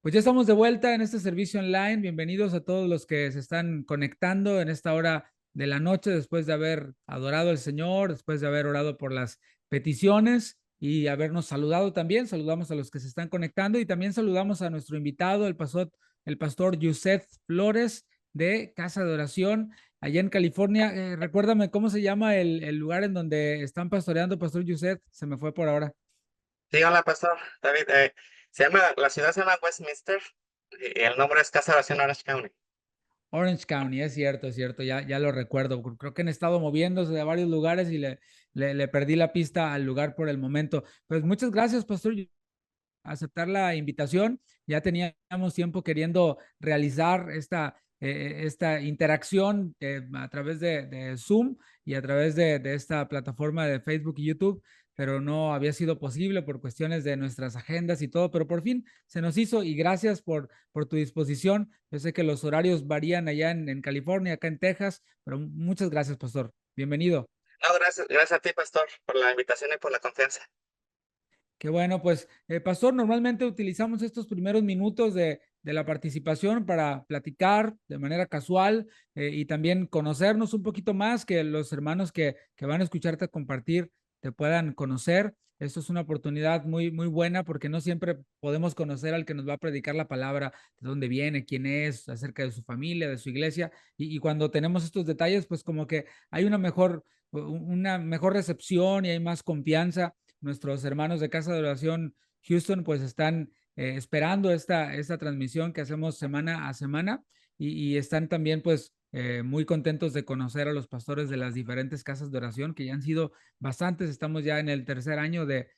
Pues ya estamos de vuelta en este servicio online. Bienvenidos a todos los que se están conectando en esta hora de la noche después de haber adorado al Señor, después de haber orado por las peticiones y habernos saludado también. Saludamos a los que se están conectando y también saludamos a nuestro invitado, el pastor Yusef Flores de Casa de Oración allá en California. Recuérdame cómo se llama el lugar en donde están pastoreando, Pastor Yusef. Se me fue por ahora. Sí, hola, pastor David. La ciudad se llama Westminster y el nombre es Casa de Oración Orange County. Orange County, es cierto, ya lo recuerdo. Creo que han estado moviéndose de varios lugares y le perdí la pista al lugar por el momento. Pues muchas gracias, Pastor, aceptar la invitación. Ya teníamos tiempo queriendo realizar esta interacción a través de Zoom y a través de esta plataforma de Facebook y YouTube, pero no había sido posible por cuestiones de nuestras agendas y todo, pero por fin se nos hizo y gracias por tu disposición. Yo sé que los horarios varían allá en California, acá en Texas, pero muchas gracias, Pastor. Bienvenido. No, gracias a ti, pastor, por la invitación y por la confianza. Qué bueno, pues, Pastor, normalmente utilizamos estos primeros minutos de la participación para platicar de manera casual y también conocernos un poquito más, que los hermanos que van a escucharte compartir te puedan conocer. Esto es una oportunidad muy, muy buena porque no siempre podemos conocer al que nos va a predicar la palabra, de dónde viene, quién es, acerca de su familia, de su iglesia. Y cuando tenemos estos detalles, pues como que hay una mejor recepción y hay más confianza. Nuestros hermanos de Casa de Oración Houston pues están esperando esta transmisión que hacemos semana a semana y están también pues muy contentos de conocer a los pastores de las diferentes casas de oración que ya han sido bastantes. Estamos ya en el tercer año de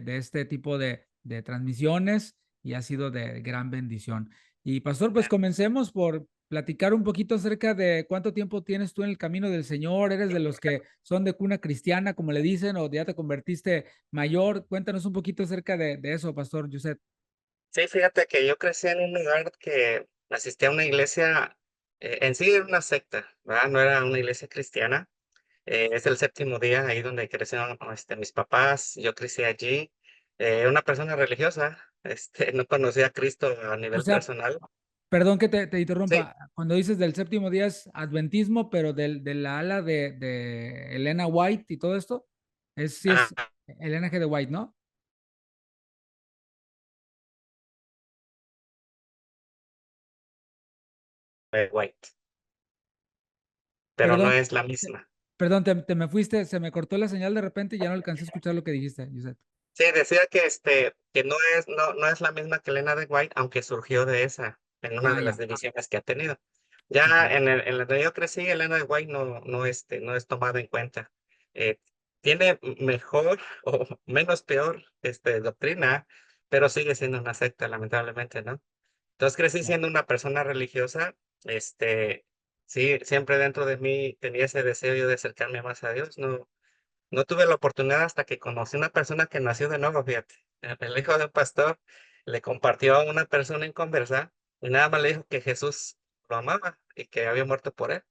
este tipo de transmisiones y ha sido de gran bendición. Y pastor, pues comencemos por platicar un poquito acerca de cuánto tiempo tienes tú en el camino del Señor. ¿Eres de los que son de cuna cristiana, como le dicen, o ya te convertiste mayor? Cuéntanos un poquito acerca de eso, Pastor Yuset. Sí, fíjate que yo crecí en un lugar que asistía a una iglesia, en sí era una secta, ¿verdad? No era una iglesia cristiana. Es el séptimo día ahí donde crecieron mis papás, yo crecí allí. Una persona religiosa, no conocía a Cristo a O nivel sea, personal. perdón que te Sí, interrumpa. Cuando dices del séptimo día es adventismo, pero de la ala de Elena White y todo esto, sí es ah, Elena G. de White, ¿no? White, pero no Perdón, es la te- misma. perdón, te me fuiste, se me cortó la señal de repente y ya no alcancé a escuchar lo que dijiste, Yuset. Sí, decía que no es la misma que Elena de White, aunque surgió de esa, en una Ah, de las ya, divisiones que ha tenido. ok. Ya en la que yo crecí, Elena de White no es tomada en cuenta. Eh, Tiene mejor o menos peor, doctrina, pero sigue siendo una secta, lamentablemente, ¿no? Entonces crecí Ya. siendo una persona religiosa, sí, siempre dentro de mí tenía ese deseo yo de acercarme más a Dios. No tuve la oportunidad hasta que conocí una persona que nació de nuevo, fíjate. El hijo de un pastor le compartió a una persona en conversa y nada más le dijo que Jesús lo amaba y que había muerto por él.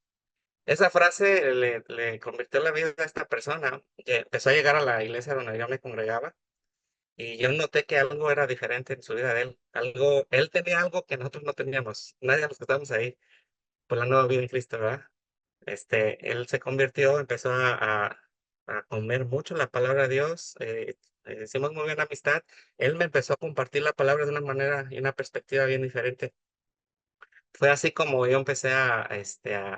Esa frase le convirtió la vida a esta persona, que empezó a llegar a la iglesia donde yo me congregaba y yo noté que algo era diferente en su vida de él. Él tenía algo que nosotros no teníamos, nadie de los que estábamos ahí, por la nueva vida en Cristo, ¿verdad? Él se convirtió, empezó a comer mucho la palabra de Dios, hicimos muy buena amistad. Él me empezó a compartir la palabra de una manera y una perspectiva bien diferente. Fue así como yo empecé a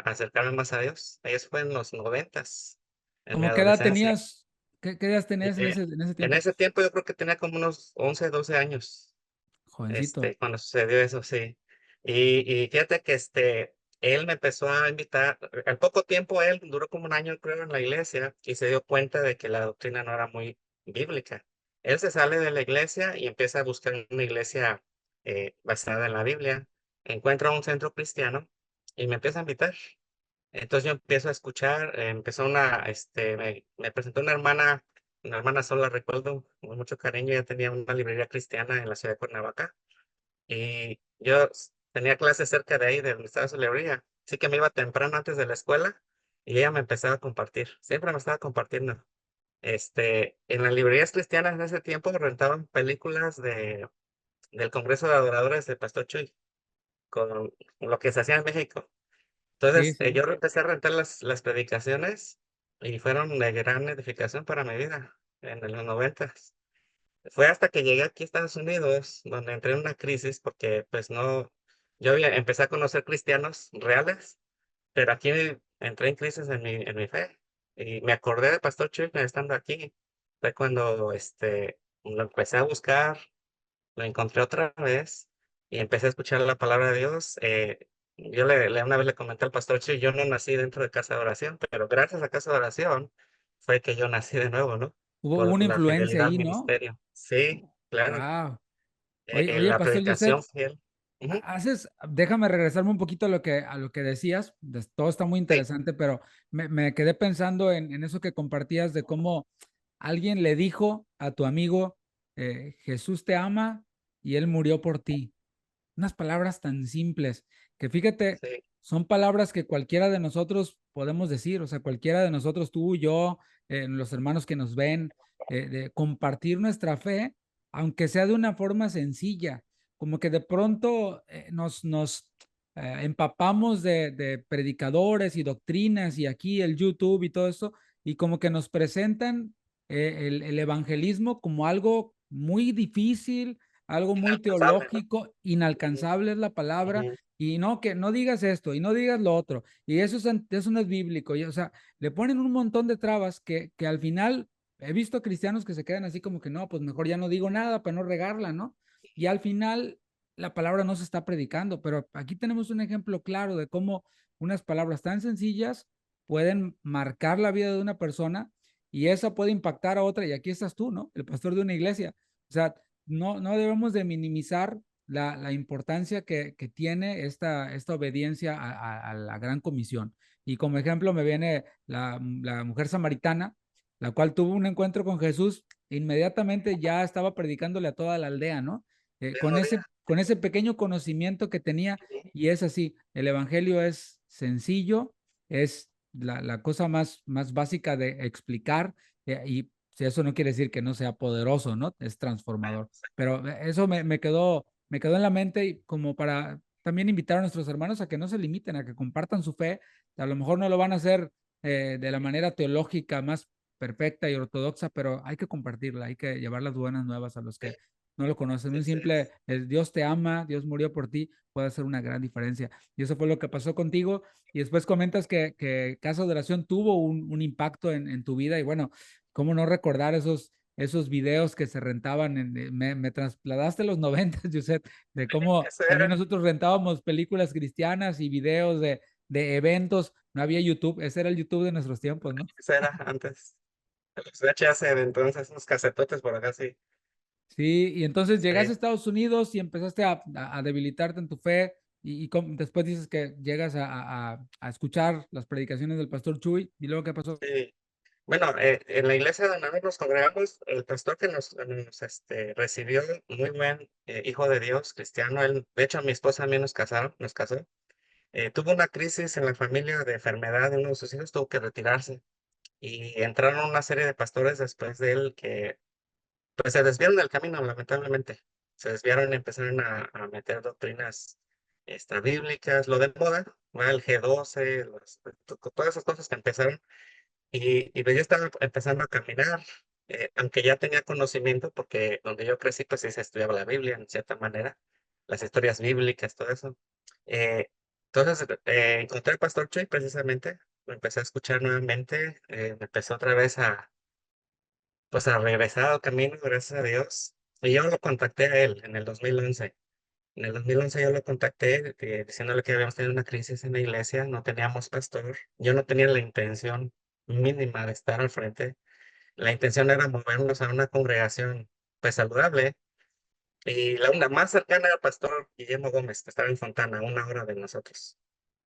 acercarme más a Dios. Eso fue en los 90s, en mi ¿Cómo qué edad adolescencia. tenías? ¿Qué edad tenías en Eh, ese en tiempo? ese tiempo yo creo que tenía como unos 11 12 años. Jovencito. Cuando sucedió eso, sí. Y fíjate que él me empezó a invitar, al poco tiempo él duró como un año, creo, en la iglesia y se dio cuenta de que la doctrina no era muy bíblica. Él se sale de la iglesia y empieza a buscar una iglesia basada en la Biblia. Encuentra un centro cristiano y me empieza a invitar. Entonces yo empiezo a escuchar, me presentó una hermana sola, recuerdo, con mucho cariño, ella tenía una librería cristiana en la ciudad de Cuernavaca y yo tenía clases cerca de ahí, de donde estaba su librería. Así que me iba temprano antes de la escuela y ella me empezaba a compartir. Siempre me estaba compartiendo. En las librerías cristianas en ese tiempo rentaban películas del Congreso de Adoradores de Pastor Chuy, con lo que se hacía en México. Sí, Entonces, sí. yo empecé a rentar las predicaciones y fueron de gran edificación para mi vida en los 90. Fue hasta que llegué aquí a Estados Unidos, donde entré en una crisis porque, pues, no, empecé a conocer cristianos reales, pero aquí entré en crisis en mi fe. Y me acordé de Pastor Chuy estando aquí. Fue cuando, lo empecé a buscar, lo encontré otra vez y empecé a escuchar la palabra de Dios. Yo una vez le comenté al Pastor Chuy, yo no nací dentro de casa de oración, pero gracias a casa de oración fue que yo nací de nuevo, ¿no? Hubo Por una la influencia fidelidad al ahí, ¿no? ministerio. Sí, claro. Wow. Oye, oye, La Pastor Joseph, predicación fiel. Ujú. déjame regresarme un poquito a lo que decías. Todo está muy Sí, interesante, pero me quedé pensando en eso que compartías de cómo alguien le dijo a tu amigo, Jesús te ama y él murió por ti. Unas palabras tan simples que fíjate, sí, son palabras que cualquiera de nosotros podemos decir, o sea, cualquiera de nosotros, tú, yo, los hermanos que nos ven, de compartir nuestra fe, aunque sea de una forma sencilla, como que de pronto empapamos de predicadores y doctrinas y aquí el YouTube y todo eso, y como que nos presentan el evangelismo como algo muy difícil, algo muy inalcanzable, ¿no? teológico, Ujú, inalcanzable es la palabra, ujú. y no, que no digas esto y no digas lo otro, y eso no es bíblico, y, o sea, le ponen un montón de trabas que al final he visto cristianos que se quedan así como que no, pues mejor ya no digo nada para no regarla, ¿no? Y al final la palabra no se está predicando, pero aquí tenemos un ejemplo claro de cómo unas palabras tan sencillas pueden marcar la vida de una persona y esa puede impactar a otra, y aquí estás tú, ¿no? El pastor de una iglesia. O sea, no debemos de minimizar la importancia que tiene esta obediencia a la gran comisión. Y como ejemplo me viene la mujer samaritana, la cual tuvo un encuentro con Jesús, e inmediatamente ya estaba predicándole a toda la aldea, ¿no? Mismo día. Con ese pequeño conocimiento que tenía, Ujú. y es así, el evangelio es sencillo, es la cosa más básica de explicar, y eso no quiere decir que no sea poderoso, ¿no? Es transformador. Pero eso me quedó en la mente y como para también invitar a nuestros hermanos a que no se limiten, a que compartan su fe. A lo mejor no lo van a hacer de la manera teológica más perfecta y ortodoxa, pero hay que compartirla, hay que llevar las buenas nuevas a los Sí, que no lo conocen. sí, Un sí, simple Dios te ama, Dios murió por ti, puede hacer una gran diferencia. Y eso fue lo que pasó contigo. Y después comentas que Casa de Oración tuvo un impacto en tu vida. Y bueno, ¿cómo no recordar esos videos que se rentaban? Me trasladaste a los 90, Josep, de cómo eso también era, nosotros rentábamos películas cristianas y videos de eventos. No había YouTube, ese era el YouTube de nuestros tiempos, ¿no? eso era antes. Los VHS de entonces, unos casetotes por acá, sí. Sí, y entonces llegas a Sí, Estados Unidos y empezaste a debilitarte en tu fe después dices que llegas a escuchar las predicaciones del pastor Chuy y luego ¿qué pasó? sí. Bueno, en la iglesia donde nos congregamos, el pastor que recibió, muy buen hijo de Dios, cristiano, él, de hecho, a mi esposa a mí nos casó, tuvo una crisis en la familia de enfermedad de uno de sus hijos, tuvo que retirarse. Y entraron una serie de pastores después de él que pues se desviaron del camino, lamentablemente. Se desviaron y empezaron a meter doctrinas extrabíblicas, lo de moda, ¿va? El G12, todas esas cosas que empezaron. Y pues yo estaba empezando a caminar, aunque ya tenía conocimiento, porque donde yo crecí, pues sí se estudiaba la Biblia en cierta manera, las historias bíblicas, todo eso. Eh, entonces encontré al Pastor Chuy precisamente, lo empecé a escuchar nuevamente, me empezó otra vez pues a regresar al camino, gracias a Dios. Y yo lo contacté a él en el 2011. En el 2011 yo lo contacté diciéndole que habíamos tenido una crisis en la iglesia, no teníamos pastor. Yo no tenía la intención mínima de estar al frente. La intención era movernos a una congregación pues saludable. Y una más cercana era el pastor Guillermo Gómez, que estaba en Fontana, a 1 hora de nosotros.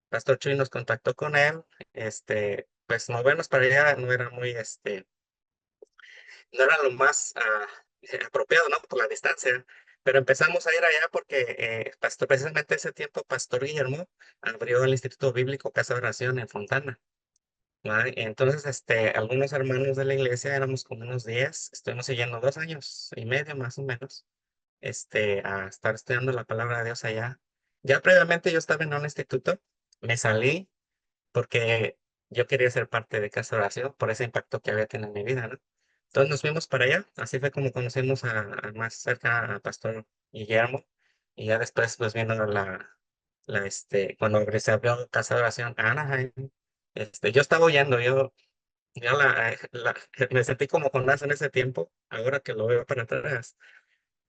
Pastor Chuy nos contactó con él. Pues movernos para allá no era no era lo más apropiado, ¿no? Por la distancia. Pero empezamos a ir allá porque precisamente ese tiempo Pastor Guillermo abrió el Instituto Bíblico Casa de Oración en Fontana. ¿Va? Entonces, algunos hermanos de la iglesia, éramos como unos 10, estuvimos siguiendo 2 años y medio más o menos. a estar estudiando la palabra de Dios allá. Ya previamente yo estaba en un instituto, me salí porque yo quería ser parte de Casa de Oración por ese impacto que había tenido en mi vida, ¿no? Entonces nos fuimos para allá, así fue como conocimos más cerca a Pastor Guillermo, y ya después pues viendo cuando se abrió Casa de Oración Anaheim, yo estaba oyendo, yo me sentí como Jonás en ese tiempo, ahora que lo veo para atrás,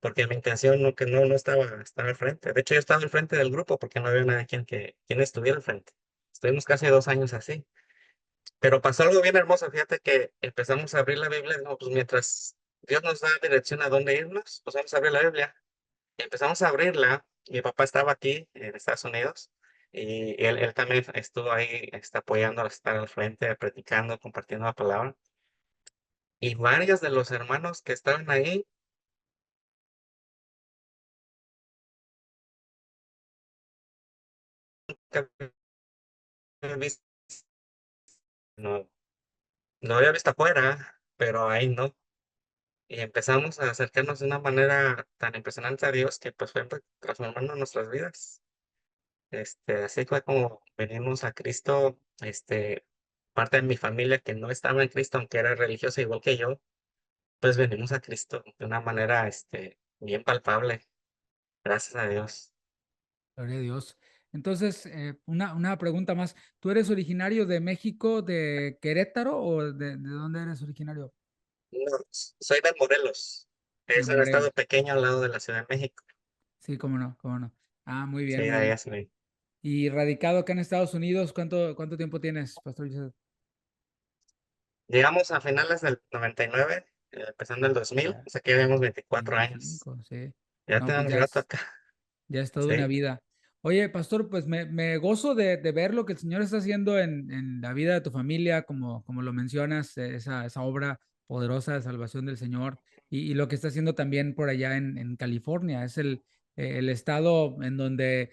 porque mi intención no, que no estaba estar al frente. De hecho, yo estaba al frente del grupo porque no había nadie quien estuviera al frente. Estuvimos casi 2 años así. Pero pasó algo bien hermoso, fíjate que empezamos a abrir la Biblia, no, pues mientras Dios nos da dirección a dónde irnos, pues vamos a abrir la Biblia. Y empezamos a abrirla. Mi papá estaba aquí en Estados Unidos y él también estuvo ahí, está apoyando a estar al frente, predicando, compartiendo la palabra. Y varios de los hermanos que estaban ahí, que había visto, no, lo había visto afuera, pero ahí no. Y empezamos a acercarnos de una manera tan impresionante a Dios que pues fue transformando nuestras vidas. Así fue como venimos a Cristo, parte de mi familia que no estaba en Cristo, aunque era religiosa igual que yo, pues venimos a Cristo de una manera, bien palpable, gracias a Dios. Gloria a Dios. Entonces, una pregunta más. ¿Tú eres originario de México, de Querétaro o de dónde eres originario? No, soy de Morelos, De es un estado Morelos. pequeño al lado de la Ciudad de México. Sí, cómo no, cómo no. Ah, muy Sí, bien, de muy ahí bien. soy. Y radicado acá en Estados Unidos, ¿cuánto tiempo tienes, Pastor Joseph? Llegamos a finales del 99, empezando el 2000, Ya, o sea que ya llevamos 24 años. 25, sí. Ya No, pues tenemos rato acá. ya es toda una Sí, vida. Oye, pastor, pues me gozo de ver lo que el Señor está haciendo en la vida de tu familia, como lo mencionas, esa obra poderosa de salvación del Señor, y lo que está haciendo también por allá en California. Es el estado en donde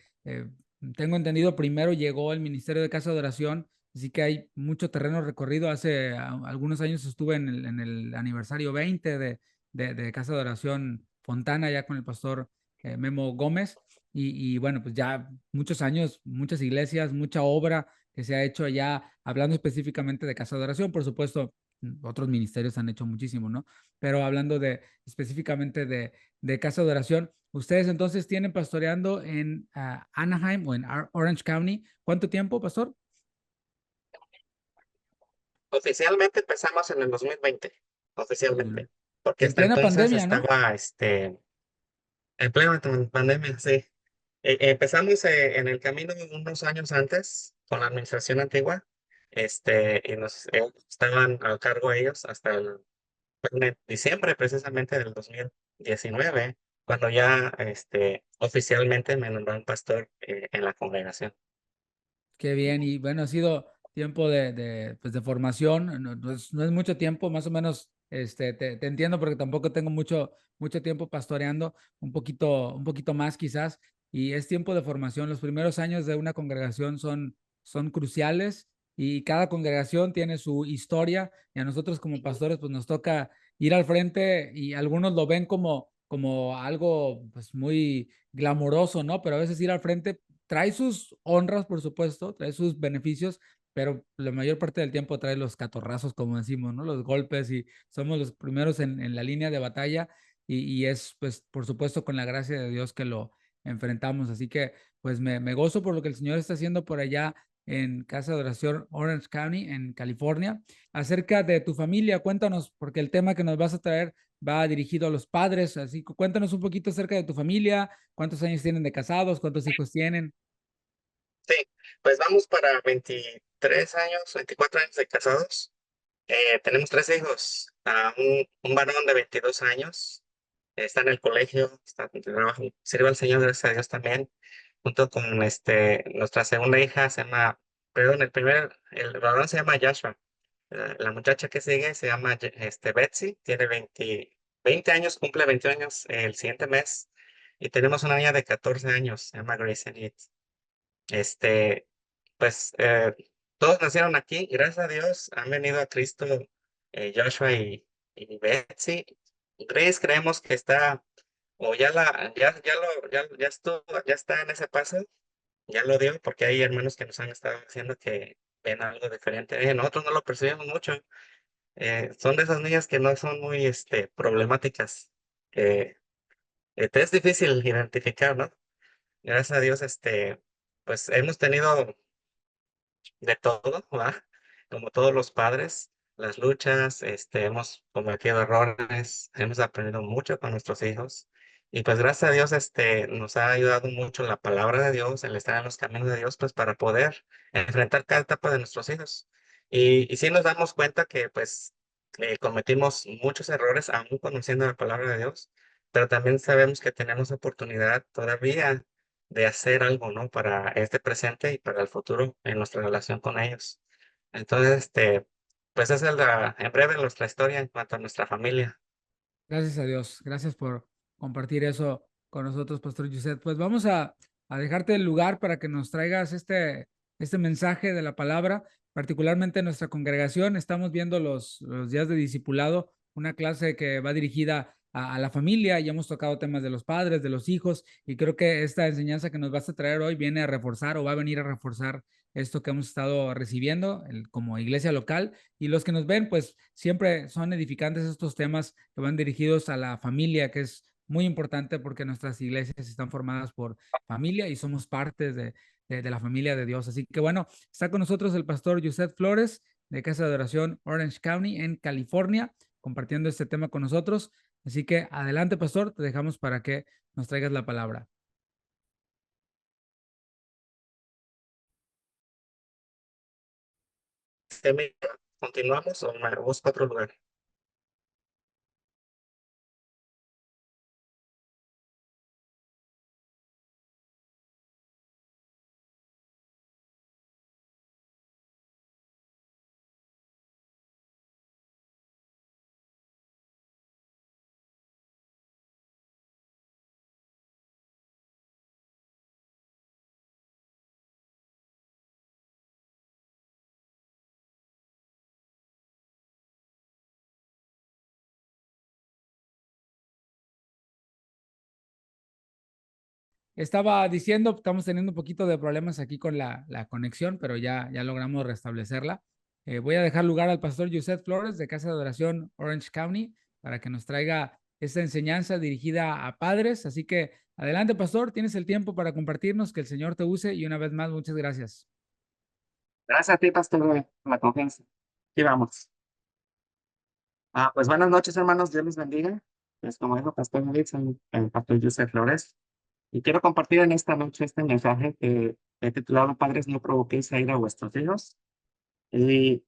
tengo entendido primero llegó el Ministerio de Casa de Oración, así que hay mucho terreno recorrido. Hace algunos años estuve en el aniversario 20 de Casa de Oración Fontana, ya con el pastor Memo Gómez. Y bueno, pues ya muchos años, muchas iglesias, mucha obra que se ha hecho allá, hablando específicamente de Casa de Oración, por supuesto, otros ministerios han hecho muchísimo, ¿no? Pero hablando específicamente de Casa de Oración, ustedes entonces tienen pastoreando en Anaheim o en Orange County. ¿Cuánto tiempo, pastor? oficialmente empezamos en el 2020, oficialmente, porque En hasta plena entonces pandemia, ¿no? estaba, en plena pandemia, sí. Empezamos en el camino unos años antes con la administración antigua, y nos estaban a cargo ellos hasta fue en diciembre precisamente del 2019, cuando ya oficialmente me nombraron pastor en la congregación. Qué bien, y bueno, ha sido tiempo pues de formación, no es mucho tiempo, más o menos, te entiendo porque tampoco tengo mucho tiempo pastoreando, un poquito más quizás, y es tiempo de formación. Los primeros años de una congregación son cruciales y cada congregación tiene su historia y a nosotros como pastores pues nos toca ir al frente y algunos lo ven como algo pues muy glamoroso, ¿no? Pero a veces ir al frente trae sus honras, por supuesto, trae sus beneficios, pero la mayor parte del tiempo trae los catorrazos, como decimos, ¿no? Los golpes y somos los primeros en la línea de batalla y es, pues, por supuesto, con la gracia de Dios que lo enfrentamos. Así que, pues, me gozo por lo que el Señor está haciendo por allá en Casa de Oración Orange County, en California. Acerca de tu familia, cuéntanos, porque el tema que nos vas a traer va dirigido a los padres, así que cuéntanos un poquito acerca de tu familia, cuántos años tienen de casados, cuántos hijos tienen. Sí, pues vamos para 23 años, 24 años de casados. Tenemos 3 hijos, un varón de 22 años, está en el colegio, está en trabajo, sirve al Señor, gracias a Dios también, junto con nuestra segunda hija, perdón, el varón se llama Joshua, la muchacha que sigue se llama Betsy, tiene 20 años, cumple 21 años el siguiente mes, y tenemos una niña de 14 años, se llama Grace Enid. Este, pues todos nacieron aquí, gracias a Dios, han venido a Cristo, Joshua y Betsy. Grace creemos que está o ya estuvo, ya está en ese paso, ya lo dio, porque hay hermanos que nos han estado diciendo que ven algo diferente. Nosotros no lo percibimos mucho. Son de esas niñas que no son muy problemáticas, que te es difícil identificar, ¿no? Gracias a Dios, pues hemos tenido de todo, ¿va? Como todos los padres, las luchas, hemos cometido errores, hemos aprendido mucho con nuestros hijos. Y pues gracias a Dios, nos ha ayudado mucho la palabra de Dios, el estar en los caminos de Dios, pues para poder enfrentar cada etapa de nuestros hijos. Y sí nos damos cuenta que pues cometimos muchos errores aún conociendo la palabra de Dios, pero también sabemos que tenemos oportunidad todavía de hacer algo, ¿no? Para este presente y para el futuro en nuestra relación con ellos. Entonces, pues esa es en breve nuestra historia en cuanto a nuestra familia. Gracias a Dios. Gracias por compartir eso con nosotros, Pastor Yuset. Pues vamos a dejarte el lugar para que nos traigas este mensaje de la palabra, particularmente en nuestra congregación. Estamos viendo los días de discipulado, una clase que va dirigida a la familia. Ya hemos tocado temas de los padres, de los hijos, y creo que esta enseñanza que nos vas a traer hoy viene a reforzar o va a venir a reforzar esto que hemos estado recibiendo como iglesia local. Y los que nos ven, pues siempre son edificantes estos temas que van dirigidos a la familia, que es muy importante porque nuestras iglesias están formadas por familia y somos parte de la familia de Dios. Así que bueno, está con nosotros el pastor Joseph Flores de Casa de Oración Orange County en California, compartiendo este tema con nosotros. Así que adelante, pastor, te dejamos para que nos traigas la palabra. Mira, ¿continuamos o me busco otro lugar? Estaba diciendo, estamos teniendo un poquito de problemas aquí con la conexión, pero ya logramos restablecerla. Voy a dejar lugar al pastor Joseph Flores de Casa de Oración Orange County para que nos traiga esta enseñanza dirigida a padres. Así que adelante, pastor, tienes el tiempo para compartirnos, que el Señor te use y una vez más, muchas gracias. Gracias a ti, pastor, por la confianza. Aquí vamos. Pues buenas noches, hermanos. Dios les bendiga. Pues como dijo Pastor David, soy el pastor Joseph Flores. Y quiero compartir en esta noche este mensaje que he titulado Padres, no provoquéis a ir a vuestros hijos. Y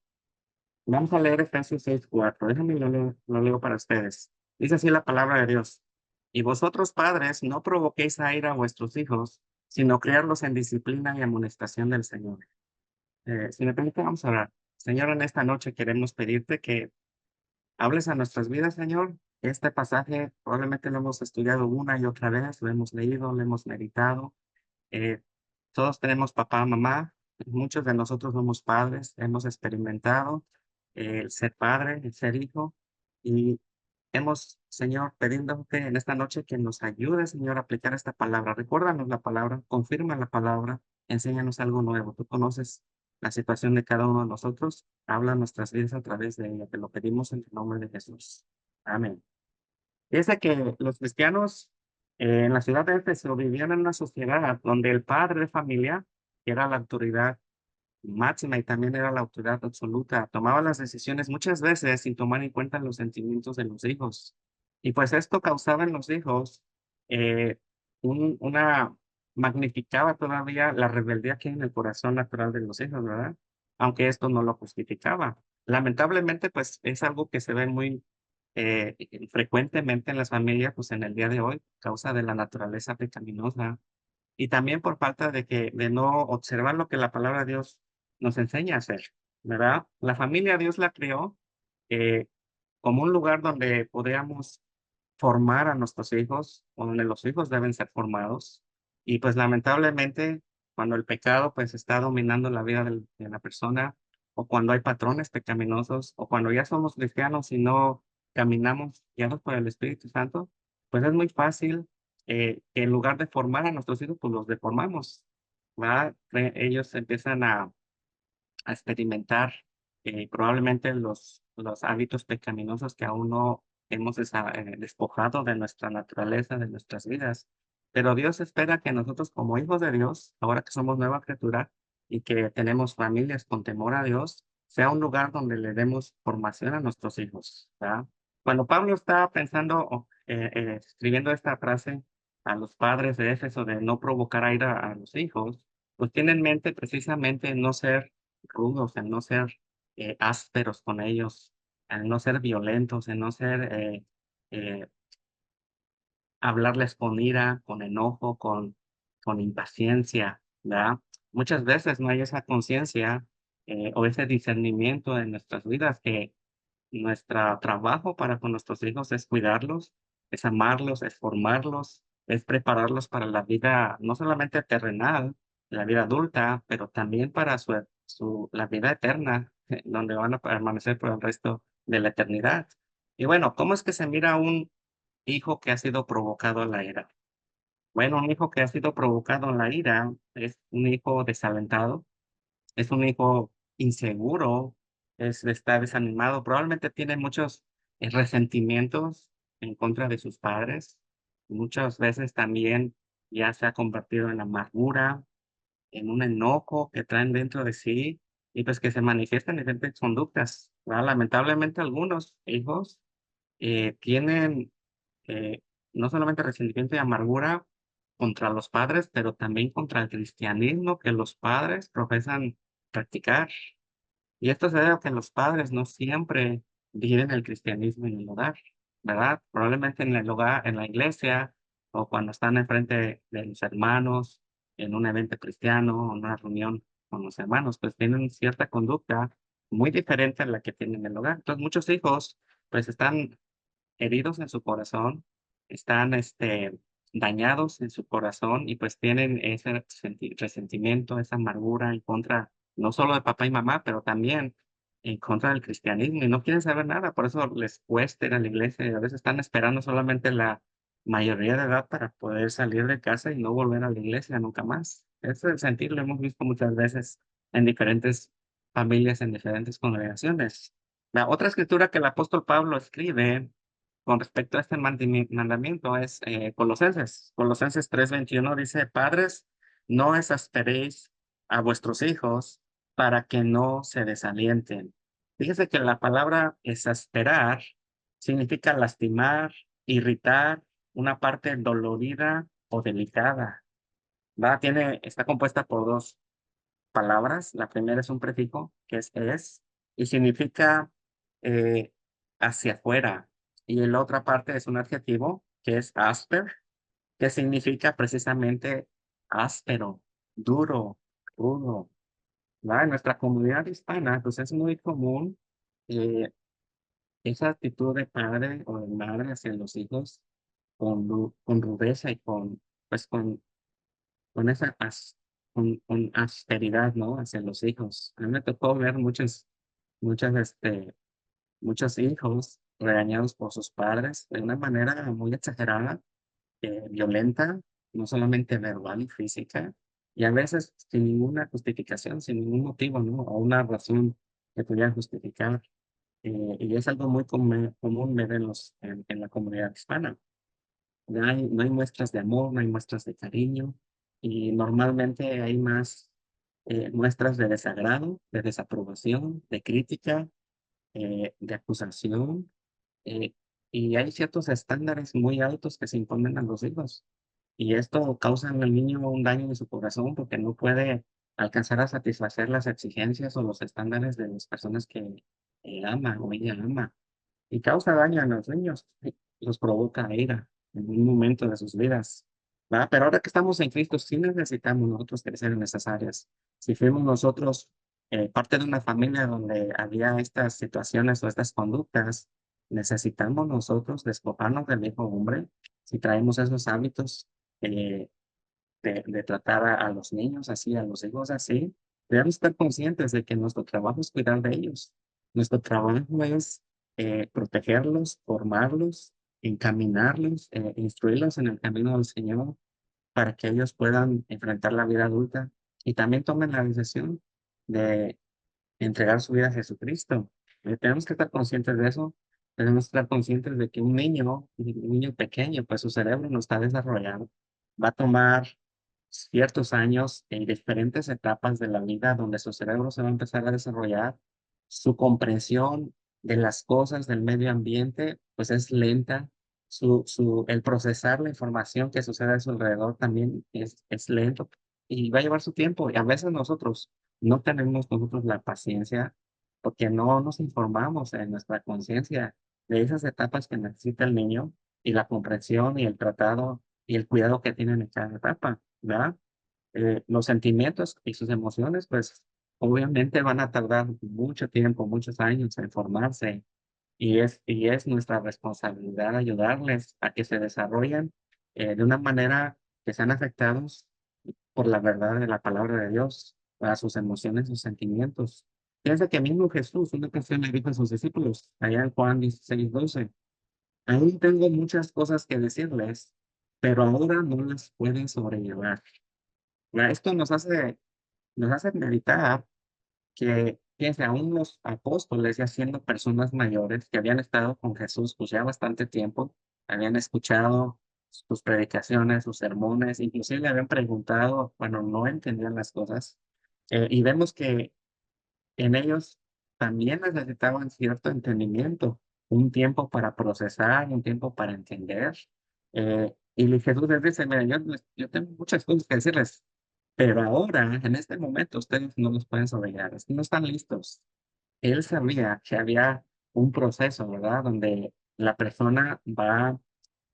vamos a leer Efesios 6:4. Déjenme lo leo para ustedes. Dice así la palabra de Dios. Y vosotros, padres, no provoquéis a ir a vuestros hijos, sino criarlos en disciplina y amonestación del Señor. Si me permite, vamos a orar. Señor, en esta noche queremos pedirte que hables a nuestras vidas, Señor. Este pasaje probablemente lo hemos estudiado una y otra vez, lo hemos leído, lo hemos meditado. Eh, Todos tenemos papá, mamá, muchos de nosotros somos padres, hemos experimentado el ser padre, el ser hijo, y hemos, Señor, pidiéndote en esta noche que nos ayude, Señor, a aplicar esta palabra. Recuérdanos la palabra, confirma la palabra, enséñanos algo nuevo. Tú conoces la situación de cada uno de nosotros, habla nuestras vidas a través de ella. Te lo pedimos en el nombre de Jesús. Amén. Dice que los cristianos en la ciudad de Éfeso vivían en una sociedad donde el padre de familia, que era la autoridad máxima y también era la autoridad absoluta, tomaba las decisiones muchas veces sin tomar en cuenta los sentimientos de los hijos. Y pues esto causaba en los hijos eh, magnificaba todavía la rebeldía que hay en el corazón natural de los hijos, ¿verdad? Aunque esto no lo justificaba. Lamentablemente, pues es algo que se ve muy eh, frecuentemente en las familias, pues en el día de hoy, causa de la naturaleza pecaminosa y también por falta de no observar lo que la palabra de Dios nos enseña a hacer, ¿verdad? La familia Dios la creó eh, como un lugar donde podíamos formar a nuestros hijos, o donde los hijos deben ser formados. Y pues lamentablemente, cuando el pecado pues está dominando la vida de la persona, o cuando hay patrones pecaminosos, o cuando ya somos cristianos y no caminamos guiados por el Espíritu Santo, pues es muy fácil que en lugar de formar a nuestros hijos, pues los deformamos, ¿verdad? Ellos empiezan a experimentar probablemente los hábitos pecaminosos que aún no hemos despojado de nuestra naturaleza, de nuestras vidas. Pero Dios espera que nosotros como hijos de Dios, ahora que somos nueva criatura y que tenemos familias con temor a Dios, sea un lugar donde le demos formación a nuestros hijos, ¿verdad? Cuando Pablo estaba pensando, escribiendo esta frase a los padres de Éfeso de no provocar a ira a los hijos, pues tiene en mente precisamente no ser rudos, en no ser ásperos con ellos, en no ser violentos, en no ser eh, hablarles con ira, con enojo, con impaciencia, ¿verdad? Muchas veces no hay esa conciencia o ese discernimiento en nuestras vidas que nuestro trabajo para con nuestros hijos es cuidarlos, es amarlos, es formarlos, es prepararlos para la vida, no solamente terrenal, la vida adulta, pero también para la vida eterna, donde van a permanecer por el resto de la eternidad. Y bueno, ¿cómo es que se mira un hijo que ha sido provocado a la ira? Bueno, un hijo que ha sido provocado a la ira es un hijo desalentado, es un hijo inseguro, está desanimado, probablemente tiene muchos resentimientos en contra de sus padres. Muchas veces también ya se ha convertido en amargura, en un enojo que traen dentro de sí y pues que se manifiestan en diferentes conductas, ¿verdad? Lamentablemente algunos hijos tienen eh, no solamente resentimiento y amargura contra los padres, pero también contra el cristianismo que los padres profesan practicar. Y esto se debe a que los padres no siempre viven el cristianismo en el hogar, ¿verdad? Probablemente en el hogar, en la iglesia, o cuando están enfrente de los hermanos, en un evento cristiano, o en una reunión con los hermanos, pues tienen cierta conducta muy diferente a la que tienen en el hogar. Entonces, muchos hijos, pues están heridos en su corazón, están dañados en su corazón y pues tienen ese resentimiento, esa amargura en contra no solo de papá y mamá, pero también en contra del cristianismo y no quieren saber nada, por eso les cuesta ir a la iglesia y a veces están esperando solamente la mayoría de edad para poder salir de casa y no volver a la iglesia nunca más. Ese sentir lo hemos visto muchas veces en diferentes familias, en diferentes congregaciones. La otra escritura que el apóstol Pablo escribe con respecto a este mandamiento es Colosenses 3:21 dice, padres, no exasperéis a vuestros hijos para que no se desalienten. Fíjese que la palabra exasperar significa lastimar, irritar, una parte dolorida o delicada. ¿Va? Está compuesta por dos palabras. La primera es un prefijo que es y significa eh, hacia afuera. Y la otra parte es un adjetivo que es asper, que significa precisamente áspero, duro, rudo. ¿Va? En nuestra comunidad hispana, pues es muy común eh, esa actitud de padre o de madre hacia los hijos con rudeza y pues con esa con asperidad, ¿no? Hacia los hijos. A mí me tocó ver muchas, muchos hijos regañados por sus padres de una manera muy exagerada, violenta, no solamente verbal y física, y a veces sin ninguna justificación, sin ningún motivo, ¿no? O una razón que pudiera justificar. Y es algo muy común ver en la comunidad hispana. No hay muestras de amor, no hay muestras de cariño y normalmente hay más muestras de desagrado, de desaprobación, de crítica, de acusación eh, y hay ciertos estándares muy altos que se imponen a los hijos y esto causa en el niño un daño en su corazón porque no puede alcanzar a satisfacer las exigencias o los estándares de las personas que ama o ella ama y causa daño a los niños, los provoca ira en un momento de sus vidas, ¿va? Pero ahora que estamos en Cristo, sí necesitamos nosotros crecer en esas áreas. Si fuimos nosotros parte de una familia donde había estas situaciones o estas conductas, necesitamos nosotros despojarnos del viejo hombre si traemos esos hábitos eh, de tratar a los niños así, a los hijos así, debemos estar conscientes de que nuestro trabajo es cuidar de ellos. Nuestro trabajo es protegerlos, formarlos, encaminarlos, instruirlos en el camino del Señor para que ellos puedan enfrentar la vida adulta y también tomen la decisión de entregar su vida a Jesucristo. Tenemos que estar conscientes de eso. Tenemos que estar conscientes de que un niño pequeño, pues su cerebro no está desarrollado. Va a tomar ciertos años en diferentes etapas de la vida donde su cerebro se va a empezar a desarrollar. Su comprensión de las cosas del medio ambiente, pues es lenta. El procesar la información que sucede a su alrededor también es lento y va a llevar su tiempo. Y a veces no tenemos nosotros la paciencia porque no nos informamos en nuestra conciencia de esas etapas que necesita el niño y la comprensión y el tratado y el cuidado que tienen en cada etapa, ¿verdad? Los sentimientos y sus emociones, pues obviamente van a tardar mucho tiempo, muchos años en formarse y es nuestra responsabilidad ayudarles a que se desarrollen de una manera que sean afectados por la verdad de la palabra de Dios, a sus emociones, sus sentimientos. Piensa que mismo Jesús una ocasión le dijo a sus discípulos, allá en Juan 16:12, aún tengo muchas cosas que decirles, pero ahora no las pueden sobrellevar. Esto nos hace meditar que, fíjense, aún los apóstoles, ya siendo personas mayores que habían estado con Jesús pues ya bastante tiempo, habían escuchado sus predicaciones, sus sermones, inclusive le habían preguntado, bueno, no entendían las cosas, y vemos que en ellos también necesitaban cierto entendimiento, un tiempo para procesar, un tiempo para entender. Jesús les dice, mira, yo tengo muchas cosas que decirles, pero ahora, en este momento, ustedes no los pueden sobrellevar, es que no están listos. Él sabía que había un proceso, ¿verdad? Donde la persona va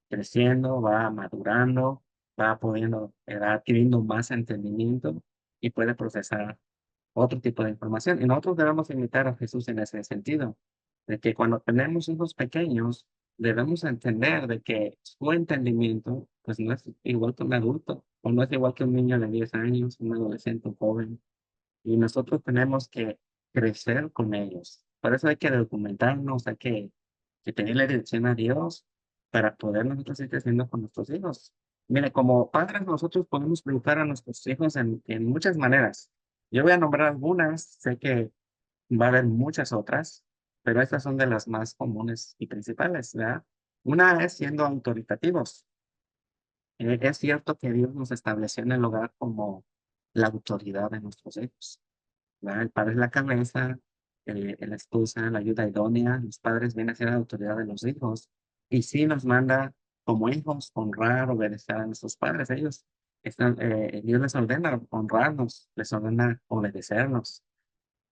creciendo, va madurando, va pudiendo, va adquiriendo más entendimiento y puede procesar otro tipo de información. Y nosotros debemos imitar a Jesús en ese sentido, de que cuando tenemos hijos pequeños, debemos entender de que su entendimiento, pues no es igual que un adulto, o no es igual que un niño de 10 años, un adolescente, un joven. Y nosotros tenemos que crecer con ellos. Por eso hay que documentarnos, que pedirle dirección a Dios para poder nosotros ir creciendo con nuestros hijos. Mire, como padres nosotros podemos educar a nuestros hijos en muchas maneras. Yo voy a nombrar algunas, sé que va a haber muchas otras, pero estas son de las más comunes y principales, ¿verdad? Una es siendo autoritativos. Es cierto que Dios nos estableció en el hogar como la autoridad de nuestros hijos. ¿Verdad? El padre es la cabeza, la esposa, la ayuda idónea, los padres vienen a ser la autoridad de los hijos. Y sí nos manda como hijos honrar, obedecer a nuestros padres. Dios les ordena honrarnos, les ordena obedecernos.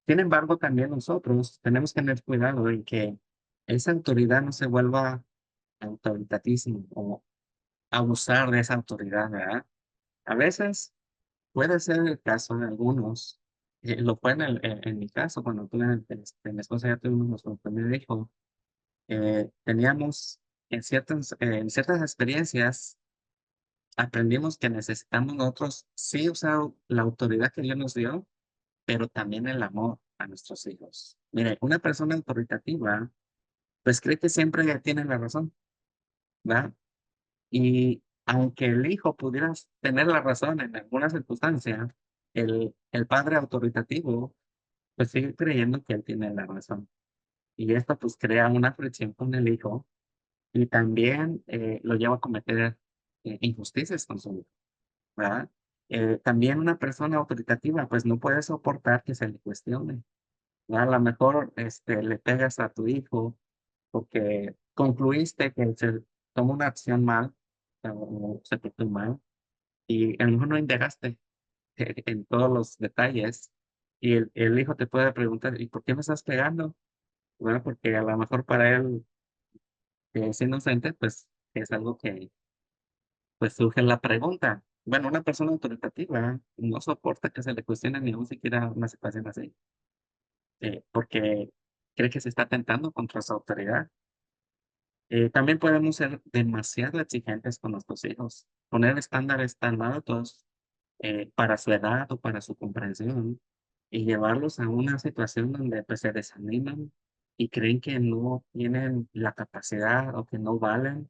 Sin embargo, también nosotros tenemos que tener cuidado en que esa autoridad no se vuelva autoritatismo o abusar de esa autoridad, ¿verdad? A veces puede ser el caso de algunos, lo fue en mi caso, cuando tuve, mi esposa ya tuvimos nuestro primer hijo, teníamos en ciertas experiencias, aprendimos que necesitamos nosotros sí usar la autoridad que Dios nos dio, pero también el amor a nuestros hijos. Mire, una persona autoritativa, pues cree que siempre tiene la razón, ¿verdad? Y aunque el hijo pudiera tener la razón en alguna circunstancia, el padre autoritativo pues sigue creyendo que él tiene la razón. Y esto pues crea una fricción con el hijo y también lo lleva a cometer injusticias con su hijo, ¿verdad? También una persona autoritativa pues no puede soportar que se le cuestione, ¿verdad? A lo mejor le pegas a tu hijo porque concluiste que se tomó una acción mal o se portó mal y a lo mejor no indagaste en todos los detalles y el hijo te puede preguntar, ¿y por qué me estás pegando? Bueno, porque a lo mejor para él, que es inocente, pues es algo que pues surge la pregunta. Bueno, una persona autoritativa no soporta que se le cuestione ni aun siquiera una situación así, porque cree que se está atentando contra su autoridad. También podemos ser demasiado exigentes con nuestros hijos, poner estándares tan altos para su edad o para su comprensión y llevarlos a una situación donde pues se desaniman y creen que no tienen la capacidad o que no valen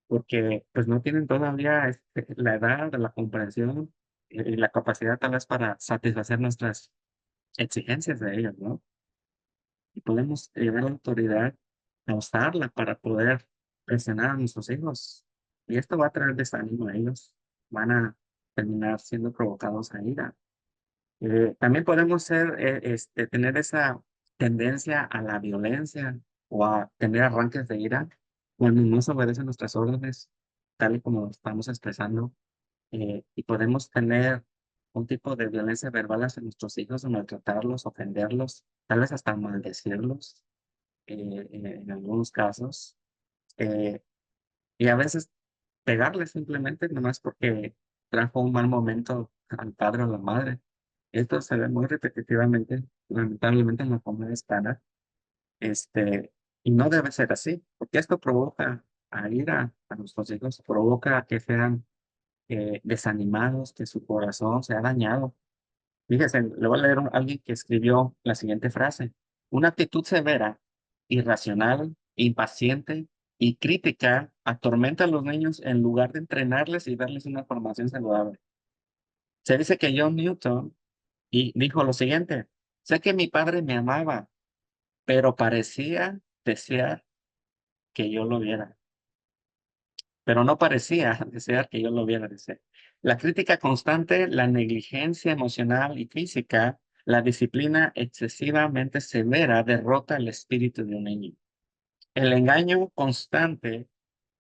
porque pues no tienen todavía la edad, la comprensión y la capacidad tal vez para satisfacer nuestras exigencias de ellos, ¿no? Y podemos llevar la autoridad a usarla para poder presionar a nuestros hijos. Y esto va a traer desánimo a ellos. Van a terminar siendo provocados a ira. También podemos tener esa tendencia a la violencia o a tener arranques de ira cuando no se obedecen nuestras órdenes, tal y como lo estamos expresando. Y podemos tener un tipo de violencia verbal hacia nuestros hijos, o maltratarlos, ofenderlos, tal vez hasta maldecirlos en algunos casos. eh, y a veces pegarles simplemente nomás porque trajo un mal momento al padre o la madre. Esto se ve muy repetitivamente, lamentablemente, en la comunidad hispana, y no debe ser así, porque esto provoca a ira a nuestros hijos, provoca que sean desanimados, que su corazón se ha dañado. Fíjese, le voy a leer a alguien que escribió la siguiente frase: una actitud severa, irracional, impaciente y crítica atormenta a los niños en lugar de entrenarles y darles una formación saludable. Se dice que John Newton dijo lo siguiente: sé que mi padre me amaba, pero parecía desear que yo lo viera, pero no parecía desear que yo lo viera, dice. La crítica constante, la negligencia emocional y física, la disciplina excesivamente severa derrota el espíritu de un niño. El engaño constante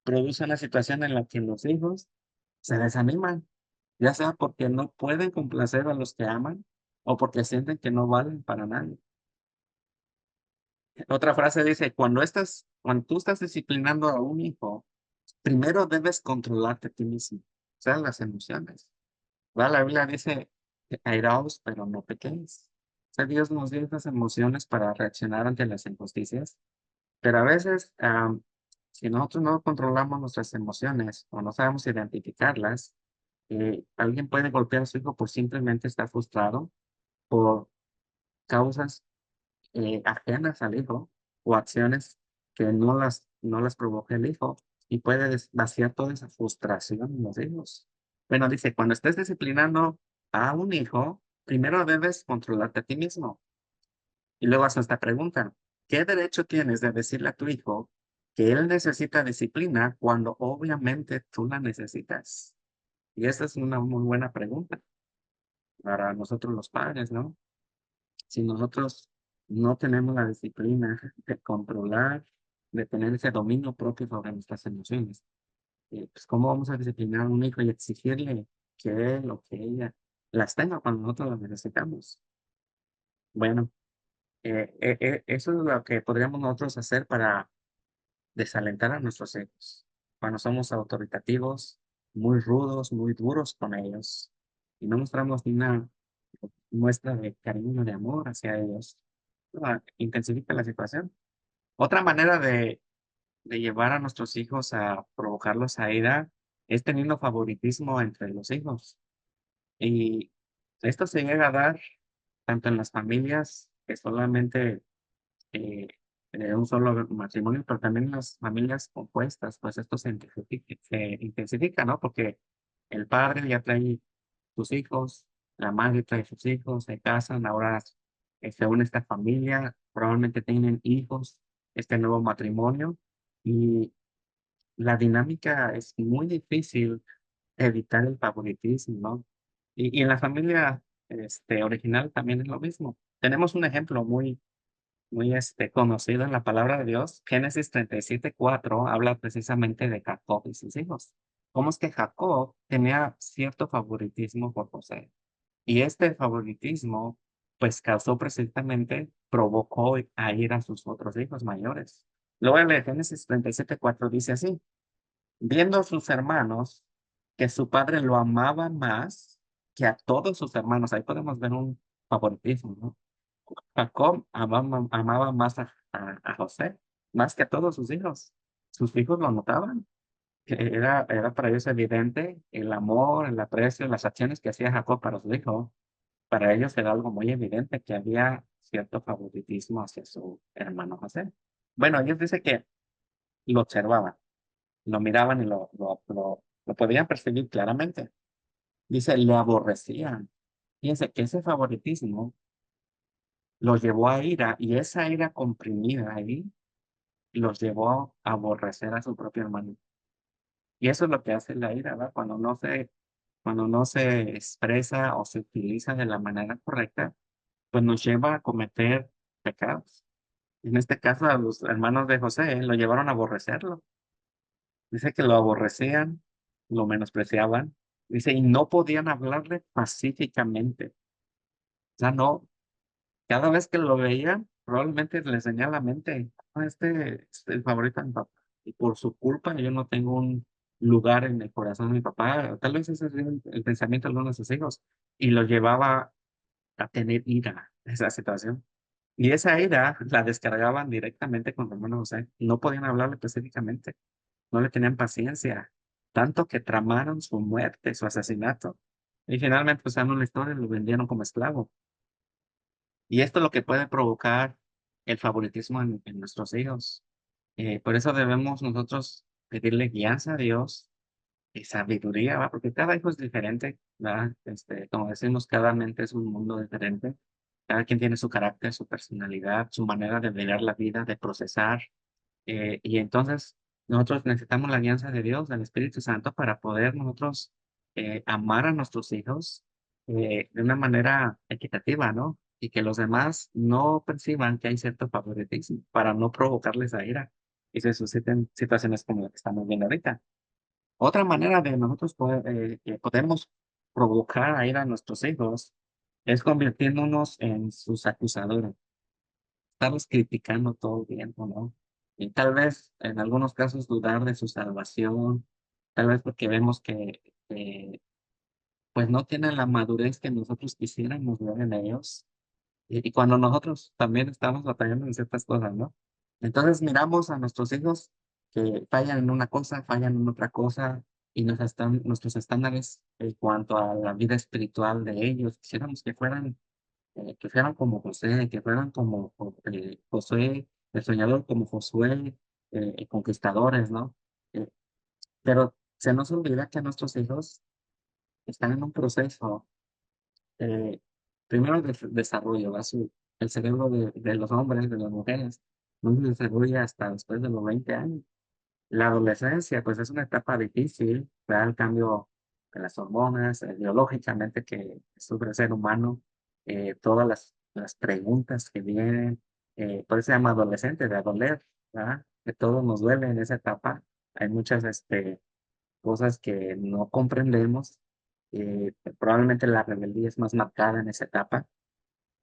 produce una situación en la que los hijos se desaniman, ya sea porque no pueden complacer a los que aman o porque sienten que no valen para nadie. Otra frase dice: cuando tú estás disciplinando a un hijo, primero debes controlarte a ti mismo, o sea, las emociones. La Biblia dice, airaos, pero no pequéis. O sea, Dios nos dio estas emociones para reaccionar ante las injusticias, pero a veces, si nosotros no controlamos nuestras emociones o no sabemos identificarlas, alguien puede golpear a su hijo por simplemente estar frustrado por causas ajenas al hijo o acciones que no las provoca el hijo y puede vaciar toda esa frustración en los hijos. Bueno, dice, cuando estés disciplinando a un hijo, primero debes controlarte a ti mismo. Y luego haces esta pregunta: ¿qué derecho tienes de decirle a tu hijo que él necesita disciplina cuando obviamente tú la necesitas? Y esa es una muy buena pregunta para nosotros los padres, ¿no? Si nosotros no tenemos la disciplina de controlar, de tener ese dominio propio sobre nuestras emociones, pues ¿cómo vamos a disciplinar a un hijo y exigirle que él o que ella las tenga cuando nosotros las necesitamos? Bueno, eso es lo que podríamos nosotros hacer para desalentar a nuestros hijos. Cuando somos autoritativos, muy rudos, muy duros con ellos, y no mostramos ni una muestra de cariño, de amor hacia ellos, intensifica la situación. Otra manera de llevar a nuestros hijos a provocarlos a ira es teniendo favoritismo entre los hijos. Y esto se llega a dar tanto en las familias que solamente un solo matrimonio, pero también en las familias compuestas, pues esto se intensifica, ¿no? Porque el padre ya trae sus hijos, la madre trae sus hijos, se casan, ahora se une esta familia, probablemente tienen hijos, este nuevo matrimonio, y la dinámica es muy difícil evitar el favoritismo, ¿no? Y en la familia original también es lo mismo. Tenemos un ejemplo muy conocido en la palabra de Dios. Génesis 37:4 habla precisamente de Jacob y sus hijos. Cómo es que Jacob tenía cierto favoritismo por José. Y este favoritismo, pues causó precisamente, provocó a ir a sus otros hijos mayores. Luego en Génesis 37:4 dice así: viendo a sus hermanos que su padre lo amaba más que a todos sus hermanos. Ahí podemos ver un favoritismo, ¿no? Jacob amaba más a José, más que a todos sus hijos. Sus hijos lo notaban. Que era para ellos evidente el amor, el aprecio, las acciones que hacía Jacob para su hijo. Para ellos era algo muy evidente que había cierto favoritismo hacia su hermano José. Bueno, ellos dicen que lo observaban, lo miraban y lo podían percibir claramente. Dice, le aborrecían. Fíjense que ese favoritismo los llevó a ira y esa ira comprimida ahí los llevó a aborrecer a su propio hermano. Y eso es lo que hace la ira, ¿verdad? Cuando no se expresa o se utiliza de la manera correcta, pues nos lleva a cometer pecados. En este caso, a los hermanos de José lo llevaron a aborrecerlo. Dice que lo aborrecían, lo menospreciaban. Dice, y no podían hablarle pacíficamente. O sea, no, cada vez que lo veían, probablemente les venía a la mente, "Ah, este es el favorito de mi papá. Y por su culpa yo no tengo un lugar en el corazón de mi papá". Tal vez ese es el pensamiento de algunos de sus hijos. Y lo llevaba a tener ira esa situación. Y esa ira la descargaban directamente con su hermano José. No podían hablarle específicamente, no le tenían paciencia, tanto que tramaron su muerte, su asesinato. Y finalmente, pues, la historia, lo vendieron como esclavo. Y esto es lo que puede provocar el favoritismo en nuestros hijos. Por eso debemos nosotros pedirle guianza a Dios y sabiduría, ¿va? Porque cada hijo es diferente, ¿verdad? Como decimos, cada mente es un mundo diferente. Cada quien tiene su carácter, su personalidad, su manera de ver la vida, de procesar. Y entonces nosotros necesitamos la alianza de Dios, del Espíritu Santo, para poder nosotros amar a nuestros hijos de una manera equitativa, ¿no? Y que los demás no perciban que hay cierto favoritismo para no provocarles a ira y se susciten situaciones como la que estamos viendo ahorita. Otra manera de nosotros que podemos provocar a ira a nuestros hijos es convirtiéndonos en sus acusadores, estarlos criticando todo el tiempo, ¿no? Y tal vez en algunos casos dudar de su salvación, tal vez porque vemos que, pues no tienen la madurez que nosotros quisiéramos ver en ellos. Y cuando nosotros también estamos batallando en ciertas cosas, ¿no? Entonces miramos a nuestros hijos que fallan en una cosa, fallan en otra cosa, y nuestros estándares en cuanto a la vida espiritual de ellos, quisiéramos que fueran como José, que fueran como Josué, el soñador como Josué, conquistadores, ¿no? Eh, pero se nos olvida que nuestros hijos están en un proceso, eh, primero de desarrollo, ¿va? El cerebro de los hombres, de las mujeres, no se desarrolla hasta después de los 20 años. La adolescencia, pues es una etapa difícil, da el cambio de las hormonas, biológicamente que sufre el ser humano, todas las preguntas que vienen, por eso se llama adolescente, de adoler, ¿verdad? Que todo nos duele en esa etapa. Hay muchas cosas que no comprendemos, probablemente la rebeldía es más marcada en esa etapa.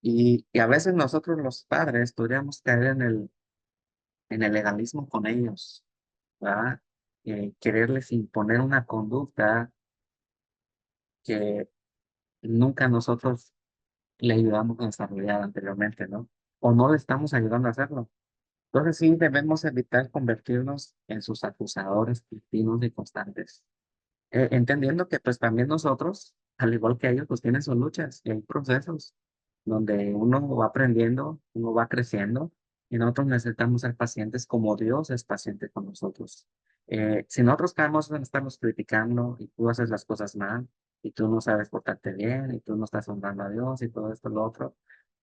Y a veces nosotros los padres podríamos caer en el legalismo con ellos, ¿verdad? Quererles imponer una conducta que nunca nosotros le ayudamos a desarrollar anteriormente, ¿no? O no le estamos ayudando a hacerlo. Entonces sí debemos evitar convertirnos en sus acusadores continuos y constantes. Entendiendo que pues también nosotros, al igual que ellos, pues tienen sus luchas y hay procesos donde uno va aprendiendo, uno va creciendo y nosotros necesitamos ser pacientes como Dios es paciente con nosotros. Si nosotros caemos en estarnos criticando y tú haces las cosas mal y tú no sabes portarte bien y tú no estás honrando a Dios y todo esto, lo otro,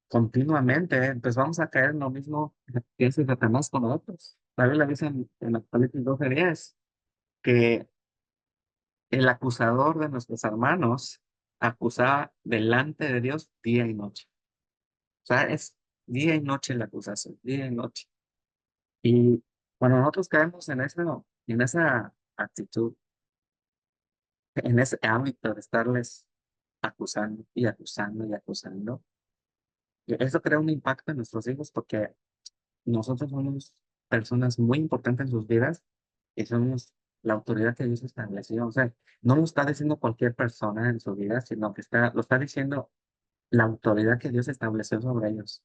continuamente, pues vamos a caer en lo mismo que hace Satanás con nosotros. La Biblia dice en Apocalipsis 12:10 que el acusador de nuestros hermanos acusaba delante de Dios día y noche. O sea, es día y noche la acusación, día y noche. Y cuando nosotros caemos en esa actitud, en ese ámbito de estarles acusando y acusando y acusando, eso crea un impacto en nuestros hijos porque nosotros somos personas muy importantes en sus vidas y somos la autoridad que Dios estableció. O sea, no lo está diciendo cualquier persona en su vida, sino que lo está diciendo la autoridad que Dios estableció sobre ellos.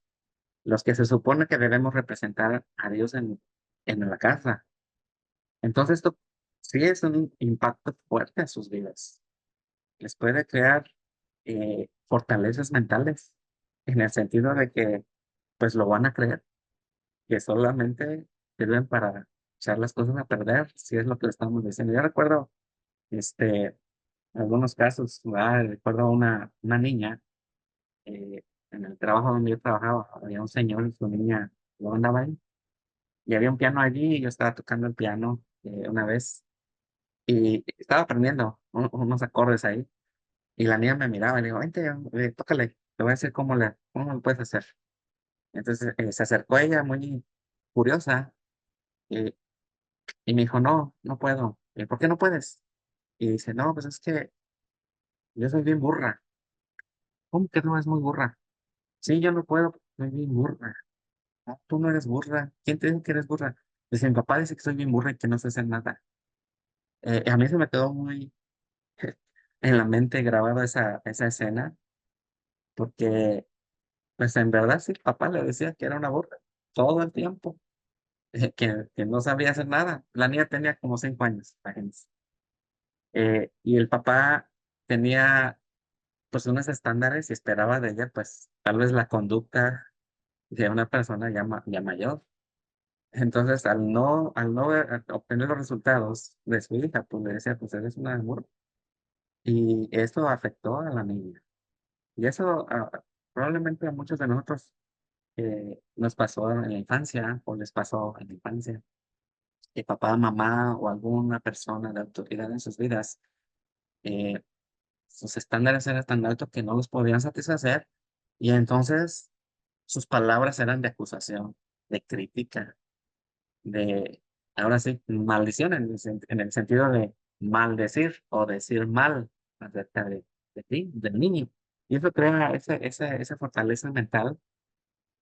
Los que se supone que debemos representar a Dios en la casa. Entonces, esto sí es un impacto fuerte en sus vidas. Les puede crear fortalezas mentales, en el sentido de que pues lo van a creer, que solamente sirven para echar las cosas a perder, si es lo que le estamos diciendo. Yo recuerdo, este, algunos casos, ¿verdad? Recuerdo una niña, en el trabajo donde yo trabajaba, había un señor y su niña, yo andaba ahí, y había un piano allí, y yo estaba tocando el piano una vez, y estaba aprendiendo unos acordes ahí, y la niña me miraba y le digo, vente, tócale, te voy a decir cómo lo puedes hacer. Entonces se acercó ella muy curiosa, y, y me dijo, no, no puedo. Y, ¿por qué no puedes? Y dice, no, pues es que yo soy bien burra. ¿Cómo que no es muy burra? Sí, yo no puedo, soy bien burra. "Ah, tú no eres burra. ¿Quién te dijo que eres burra? Dice, mi papá dice que soy bien burra y que no sé hacer nada. A mí se me quedó muy en la mente grabada esa escena, porque, pues en verdad sí, papá le decía que era una burra todo el tiempo, que no sabía hacer nada. La niña tenía como 5 años, imagínense. Y el papá tenía, pues, unos estándares y esperaba de ella, pues, tal vez la conducta de una persona ya mayor. Entonces, al no obtener los resultados de su hija, pues, le decía: "Pues, eres una burra". Y eso afectó a la niña. Y eso, probablemente a muchos de nosotros, nos pasó en la infancia, o les pasó en la infancia, que papá, mamá, o alguna persona de autoridad en sus vidas, eh, sus estándares eran tan altos que no los podían satisfacer, y entonces sus palabras eran de acusación, de crítica, de, ahora sí, maldición en el sentido de maldecir o decir mal acerca de ti, del niño. Y eso crea esa fortaleza mental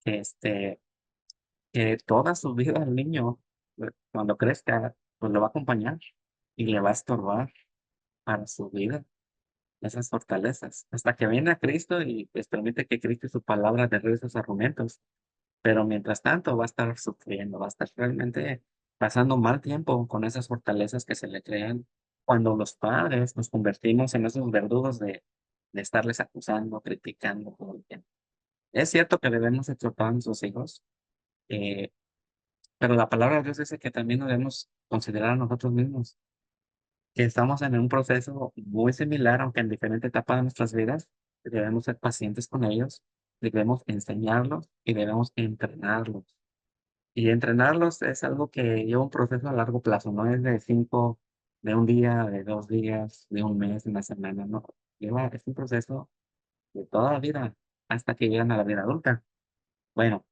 que, que toda su vida el niño, cuando crezca, pues lo va a acompañar y le va a estorbar para su vida. Esas fortalezas, hasta que viene a Cristo y, pues, permite que Cristo y su palabra derribe esos argumentos. Pero mientras tanto va a estar sufriendo, va a estar realmente pasando mal tiempo con esas fortalezas que se le crean cuando los padres nos convertimos en esos verdugos de estarles acusando, criticando todo el tiempo. Es cierto que debemos exhortar a nuestros hijos, eh, pero la palabra de Dios dice que también nos debemos considerar a nosotros mismos, que estamos en un proceso muy similar, aunque en diferente etapa de nuestras vidas, debemos ser pacientes con ellos, debemos enseñarlos y debemos entrenarlos. Y entrenarlos es algo que lleva un proceso a largo plazo, no es de un día, de 2 días, de un mes, de una semana, no. Es un proceso de toda la vida hasta que llegan a la vida adulta. Bueno,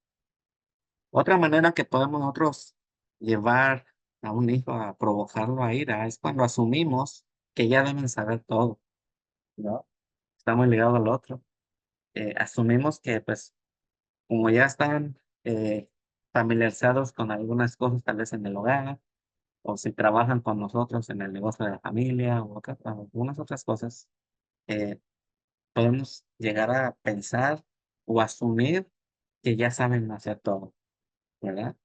otra manera que podemos nosotros llevar a un hijo a provocarlo a ira es cuando asumimos que ya deben saber todo, ¿no? Está muy ligado al otro. Asumimos que, pues, como ya están familiarizados con algunas cosas, tal vez en el hogar, o si trabajan con nosotros en el negocio de la familia, o algunas otras cosas, eh, podemos llegar a pensar o asumir que ya saben hacer todo, ¿verdad?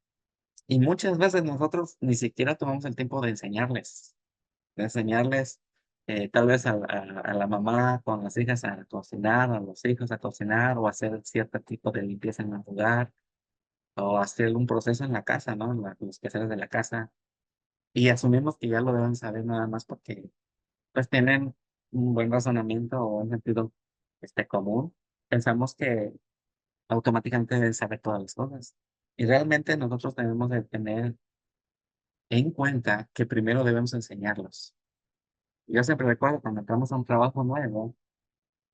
Y muchas veces nosotros ni siquiera tomamos el tiempo de enseñarles, tal vez a la mamá con las hijas a cocinar, a los hijos a cocinar, o hacer cierto tipo de limpieza en el hogar, o hacer un proceso en la casa, ¿no? En los quehaceres de la casa. Y asumimos que ya lo deben saber nada más porque, pues, tienen un buen razonamiento o un sentido, común. Pensamos que automáticamente deben saber todas las cosas. Y realmente nosotros debemos de tener en cuenta que primero debemos enseñarlos. Yo siempre recuerdo cuando entramos a un trabajo nuevo,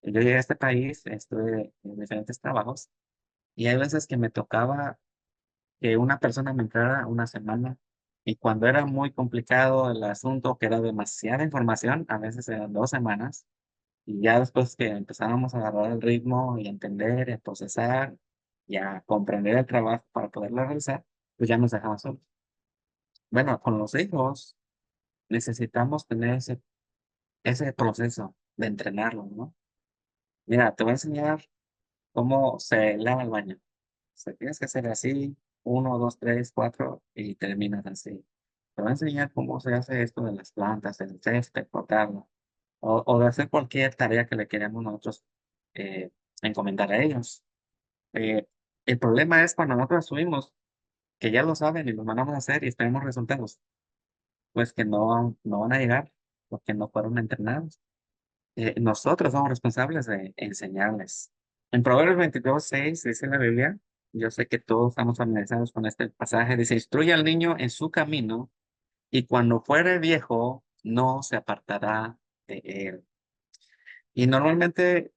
yo llegué a este país, estuve en diferentes trabajos, y hay veces que me tocaba que una persona me entrara una semana, y cuando era muy complicado el asunto, que era demasiada información, a veces eran 2 semanas, y ya después que empezábamos a agarrar el ritmo y a entender, y a procesar, y a comprender el trabajo para poderlo realizar, pues ya nos dejaban solos. Bueno, con los hijos necesitamos tener ese proceso de entrenarlos, ¿no? Mira, te voy a enseñar cómo se lava el baño. Se tienes que hacer así, 1, 2, 3, 4 y terminas así. Te voy a enseñar cómo se hace esto de las plantas, el césped, cortarlo, o de hacer cualquier tarea que le queramos nosotros, encomendar a ellos. Eh, El problema es cuando nosotros asumimos que ya lo saben y lo mandamos a hacer y esperemos resultados, pues que no van a llegar porque no fueron entrenados. Nosotros somos responsables de enseñarles. En Proverbios 22:6 dice la Biblia, yo sé que todos estamos familiarizados con este pasaje, dice, instruye al niño en su camino y cuando fuere viejo no se apartará de él. Y normalmente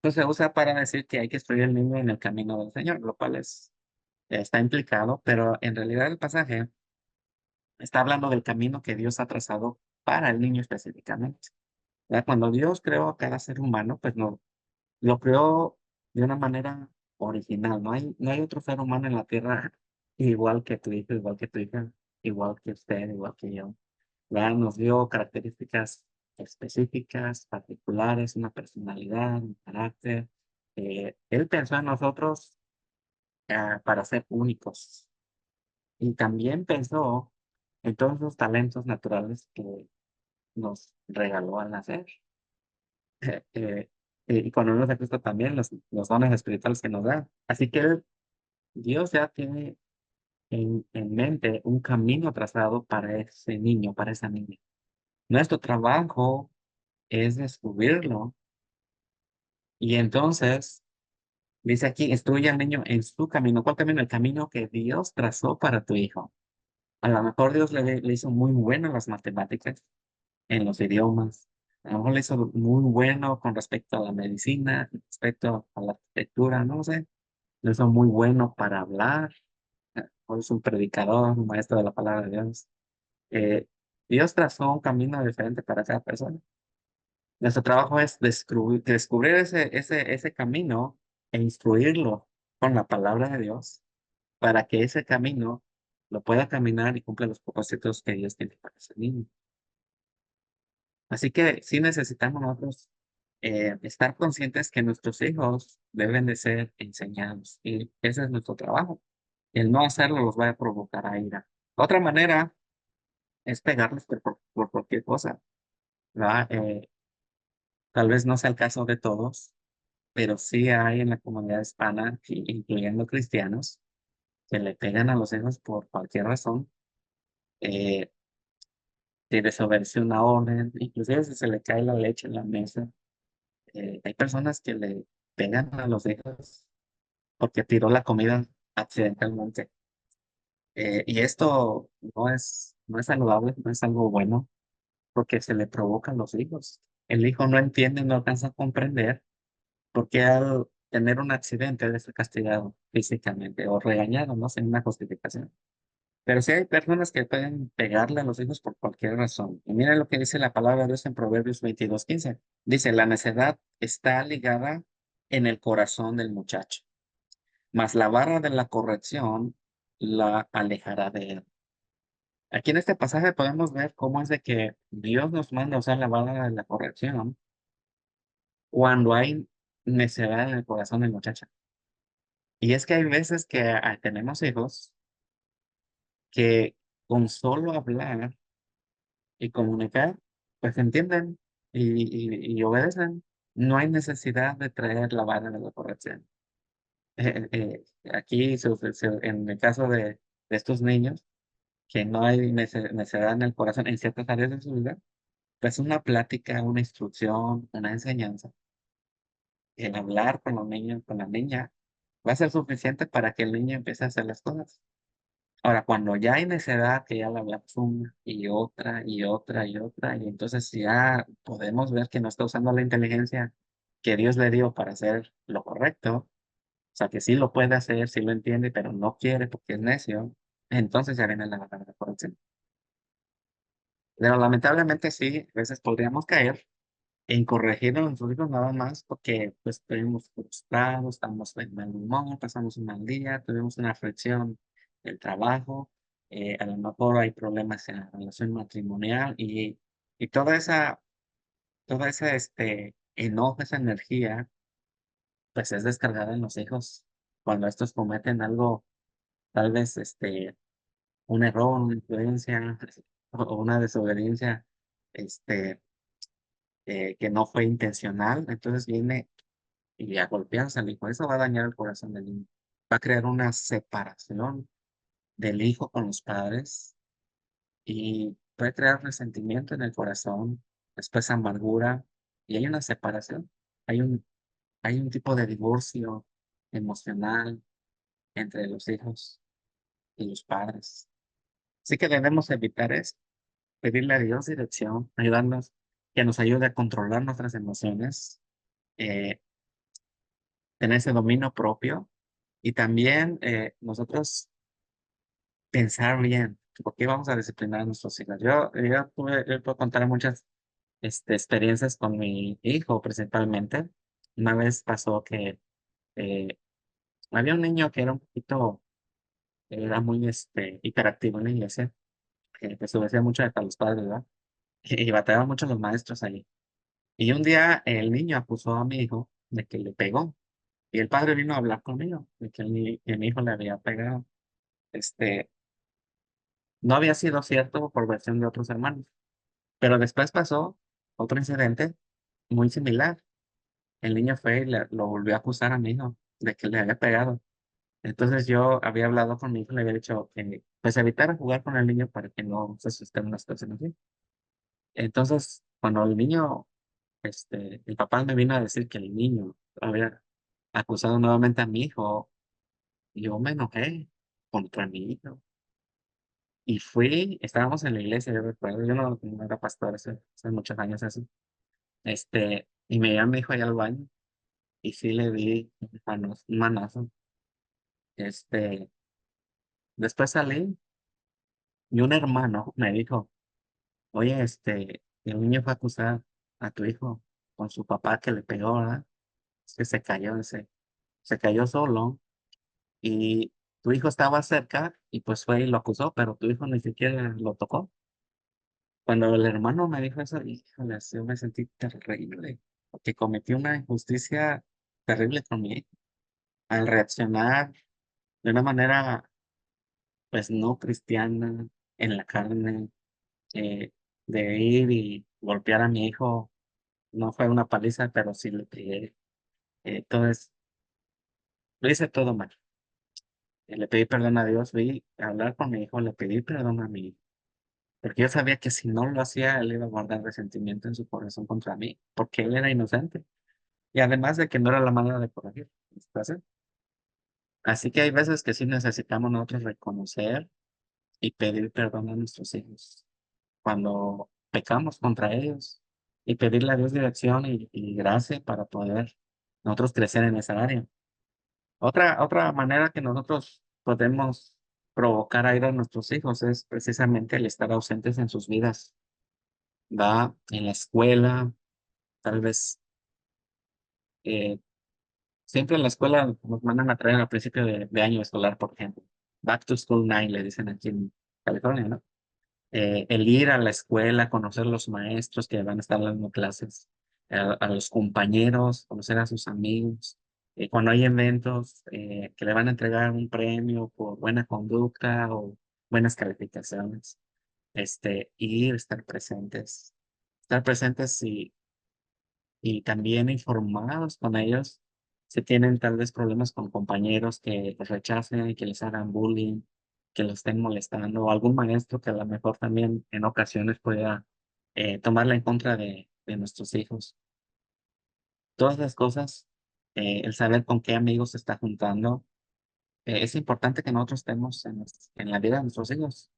pues se usa para decir que hay que instruir al niño en el camino del Señor, lo cual está implicado, pero en realidad el pasaje está hablando del camino que Dios ha trazado para el niño específicamente. ¿Verdad? Cuando Dios creó a cada ser humano, pues no, lo creó de una manera original. No hay otro ser humano en la tierra igual que tu hijo, igual que tu hija, igual que usted, igual que yo. ¿Verdad? Nos dio características específicas, particulares, una personalidad, un carácter. Él pensó en nosotros para ser únicos y también pensó en todos los talentos naturales que nos regaló al nacer. eh, y cuando uno se Cristo también los dones espirituales que nos da. Así que Dios ya tiene en mente un camino trazado para ese niño, para esa niña. Nuestro trabajo es descubrirlo y entonces dice aquí, instruye al niño en su camino. ¿Cuál camino? El camino que Dios trazó para tu hijo. A lo mejor Dios le hizo muy bueno en las matemáticas, en los idiomas. A lo mejor le hizo muy bueno con respecto a la medicina, respecto a la arquitectura, no sé. Lo hizo muy bueno para hablar. O es un predicador, un maestro de la palabra de Dios. Eh, Dios trazó un camino diferente para cada persona. Nuestro trabajo es descubrir ese camino e instruirlo con la palabra de Dios para que ese camino lo pueda caminar y cumpla los propósitos que Dios tiene para ese niño. Así que sí necesitamos nosotros estar conscientes que nuestros hijos deben de ser enseñados y ese es nuestro trabajo. El no hacerlo los va a provocar a ira. Otra manera es pegarles por cualquier cosa, ¿verdad? Tal vez no sea el caso de todos, pero sí hay en la comunidad hispana, incluyendo cristianos, que le pegan a los hijos por cualquier razón. Eh, si desobedece una orden, inclusive si se le cae la leche en la mesa. Hay personas que le pegan a los hijos porque tiró la comida accidentalmente. Y esto no es saludable, no es algo bueno, porque se le provoca a los hijos. El hijo no entiende, no alcanza a comprender por qué al tener un accidente debe ser castigado físicamente o regañado, no sin una justificación. Pero sí hay personas que pueden pegarle a los hijos por cualquier razón. Y mira lo que dice la palabra de Dios en Proverbios 22:15. Dice, la necedad está ligada en el corazón del muchacho, mas la vara de la corrección la alejará de él. Aquí en este pasaje podemos ver cómo es de que Dios nos manda a usar la vara de la corrección cuando hay necedad en el corazón del muchacho. Y es que hay veces que tenemos hijos que con solo hablar y comunicar, pues entienden y obedecen. No hay necesidad de traer la vara de la corrección. Aquí, en el caso de estos niños, que no hay necesidad en el corazón en ciertas áreas de su vida, pues una plática, una instrucción, una enseñanza, el hablar con los niños, con la niña, va a ser suficiente para que el niño empiece a hacer las cosas. Ahora, cuando ya hay necedad, que ya la hablamos una y otra y otra y otra, y entonces ya podemos ver que no está usando la inteligencia que Dios le dio para hacer lo correcto, o sea, que sí lo puede hacer, sí lo entiende, pero no quiere porque es necio, entonces ya viene la corrección. Pero lamentablemente sí, a veces podríamos caer en corregir a nuestros hijos nada más porque pues estuvimos frustrados, estamos de mal humor, pasamos un mal día, tuvimos una fricción del trabajo, a lo mejor hay problemas en la relación matrimonial y toda esa enojo, esa energía, pues es descargada en los hijos cuando estos cometen algo, tal vez un error, una influencia o una desobediencia, este, que no fue intencional, entonces viene y a golpearse al hijo. Eso va a dañar el corazón del niño. Va a crear una separación del hijo con los padres y puede crear resentimiento en el corazón, después amargura y hay una separación. Hay un tipo de divorcio emocional entre los hijos y los padres. Así que debemos evitar eso, pedirle a Dios dirección, ayudarnos, que nos ayude a controlar nuestras emociones, eh, tener ese dominio propio y también nosotros pensar bien, por qué vamos a disciplinar a nuestros hijos. Yo puedo contar muchas experiencias con mi hijo principalmente. Una vez pasó que eh, había un niño que era un poquito, era muy hiperactivo en la iglesia, que desobedecía mucho a los padres, ¿verdad? Y batallaban mucho los maestros ahí. Y un día el niño acusó a mi hijo de que le pegó. Y el padre vino a hablar conmigo de que mi hijo le había pegado. Este, no había sido cierto por versión de otros hermanos. Pero después pasó otro incidente muy similar. El niño fue y lo volvió a acusar a mi hijo de que le había pegado. Entonces yo había hablado con mi hijo y le había dicho que pues evitara jugar con el niño para que no se suscite una situación así. Entonces, cuando el papá me vino a decir que el niño había acusado nuevamente a mi hijo, yo me enojé contra mi hijo. Y estábamos en la iglesia, yo recuerdo, yo no era pastor hace muchos años eso. Y me llevé a mi hijo allá al baño y sí le di un manazo. Este, Después salí y un hermano me dijo, oye, el niño fue a acusar a tu hijo con su papá que le pegó, ¿verdad? Es que se cayó solo y tu hijo estaba cerca y pues fue y lo acusó, pero tu hijo ni siquiera lo tocó. Cuando el hermano me dijo eso, híjole, yo me sentí terrible, porque cometí una injusticia terrible con mi hijo. Al reaccionar de una manera, pues, no cristiana, en la carne, eh, de ir y golpear a mi hijo, no fue una paliza, pero sí le pegué. Entonces, lo hice todo mal. Le pedí perdón a Dios, fui a hablar con mi hijo, le pedí perdón a mi hijo, porque yo sabía que si no lo hacía, él iba a guardar resentimiento en su corazón contra mí, porque él era inocente. Y además de que no era la manera de corregir la situación. Así que hay veces que sí necesitamos nosotros reconocer y pedir perdón a nuestros hijos cuando pecamos contra ellos y pedirle a Dios dirección y gracia para poder nosotros crecer en esa área. Otra manera que nosotros podemos provocar a ir a nuestros hijos es precisamente el estar ausentes en sus vidas. Va en la escuela, tal vez eh, siempre en la escuela nos mandan a traer al principio de año escolar, por ejemplo. Back to School Night, le dicen aquí en California, ¿no? El ir a la escuela, conocer a los maestros que van a estar dando clases, a los compañeros, conocer a sus amigos. Cuando hay eventos que le van a entregar un premio por buena conducta o buenas calificaciones, ir, estar presentes y también informados con ellos si tienen tal vez problemas con compañeros que los rechacen, que les hagan bullying, que los estén molestando, o algún maestro que a lo mejor también en ocasiones pueda tomarla en contra de nuestros hijos. Todas las cosas, el saber con qué amigos se está juntando, es importante que nosotros estemos en la vida de nuestros hijos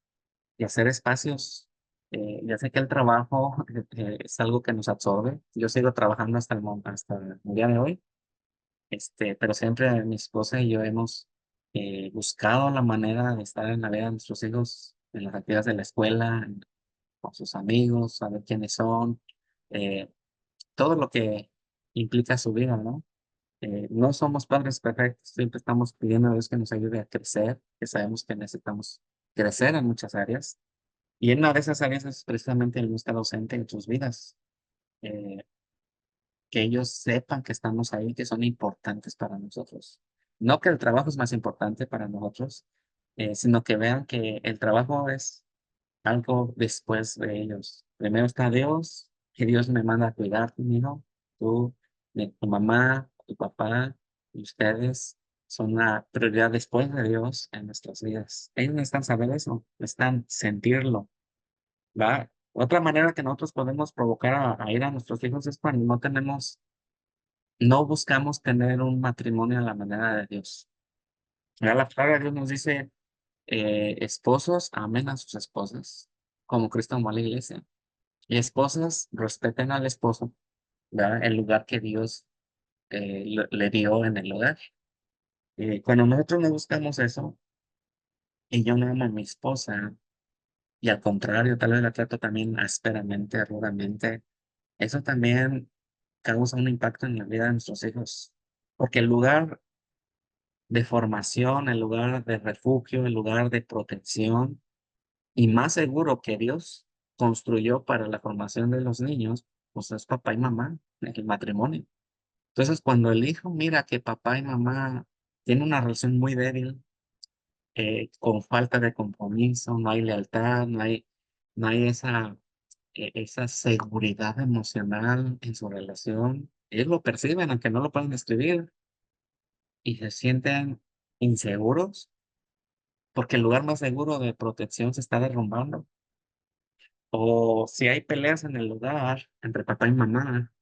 y hacer espacios. Ya sé que el trabajo es algo que nos absorbe. Yo sigo trabajando hasta el día de hoy, pero siempre mi esposa y yo hemos buscado la manera de estar en la vida de nuestros hijos, en las actividades de la escuela, con sus amigos, saber quiénes son, eh, todo lo que implica su vida, ¿no? No somos padres perfectos, siempre estamos pidiendo a Dios que nos ayude a crecer, que sabemos que necesitamos crecer en muchas áreas. Y en una de esas áreas es precisamente el no estar ausente en sus vidas. Eh, que ellos sepan que estamos ahí, que son importantes para nosotros. No que el trabajo es más importante para nosotros, sino que vean que el trabajo es algo después de ellos. Primero está Dios, que Dios me manda a cuidar, mi hijo, tú, tu mamá, tu papá y ustedes son la prioridad después de Dios en nuestras vidas. Ellos necesitan saber eso, necesitan sentirlo, ¿va? Otra manera que nosotros podemos provocar a ir a nuestros hijos es cuando no buscamos tener un matrimonio a la manera de Dios. Ya la palabra de Dios nos dice, esposos amen a sus esposas, como Cristo amó a la iglesia. Y esposas respeten al esposo, ¿verdad? El lugar que Dios le dio en el hogar. Cuando nosotros no buscamos eso, y yo no amo a mi esposa, y al contrario, tal vez la trato también ásperamente, rudamente, eso también causa un impacto en la vida de nuestros hijos. Porque el lugar de formación, el lugar de refugio, el lugar de protección y más seguro que Dios construyó para la formación de los niños, pues es papá y mamá, el matrimonio. Entonces, cuando el hijo mira que papá y mamá tienen una relación muy débil, con falta de compromiso, no hay lealtad, no hay esa seguridad emocional en su relación, ellos lo perciben, aunque no lo puedan describir, y se sienten inseguros porque el lugar más seguro de protección se está derrumbando. O si hay peleas en el hogar entre papá y mamá,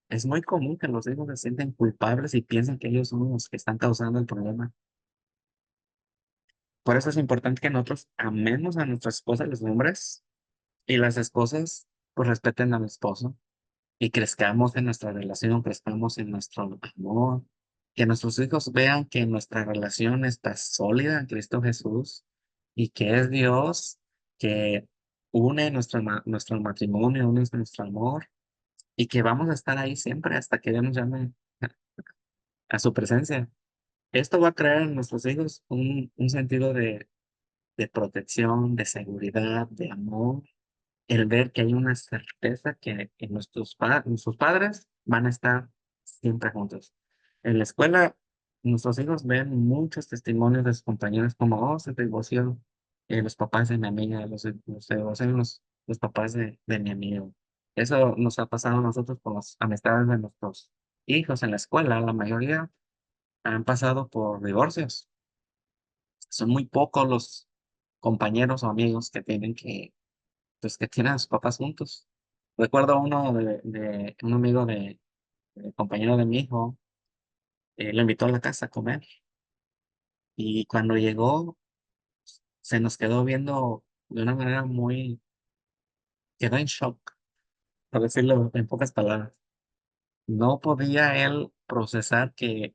es muy común que los hijos se sienten culpables y piensan que ellos son los que están causando el problema. Por eso es importante que nosotros amemos a nuestras esposas, los hombres, y las esposas, pues respeten al esposo y crezcamos en nuestra relación, crezcamos en nuestro amor, que nuestros hijos vean que nuestra relación está sólida en Cristo Jesús y que es Dios que une nuestro matrimonio, une nuestro amor y que vamos a estar ahí siempre hasta que Dios nos llame a su presencia. Esto va a crear en nuestros hijos un sentido de protección, de seguridad, de amor, el ver que hay una certeza que nuestros padres van a estar siempre juntos. En la escuela, nuestros hijos ven muchos testimonios de sus compañeros como, oh, se divorció los papás de mi amiga, se divorciaron los papás de mi amigo. Eso nos ha pasado a nosotros con las amistades de nuestros hijos en la escuela. La mayoría han pasado por divorcios. Son muy pocos los compañeros o amigos que pues, que tienen a sus papás juntos. Recuerdo uno de un amigo de compañero de mi hijo, lo invitó a la casa a comer y cuando llegó se nos quedó viendo de una manera quedó en shock, por decirlo en pocas palabras. No podía él procesar que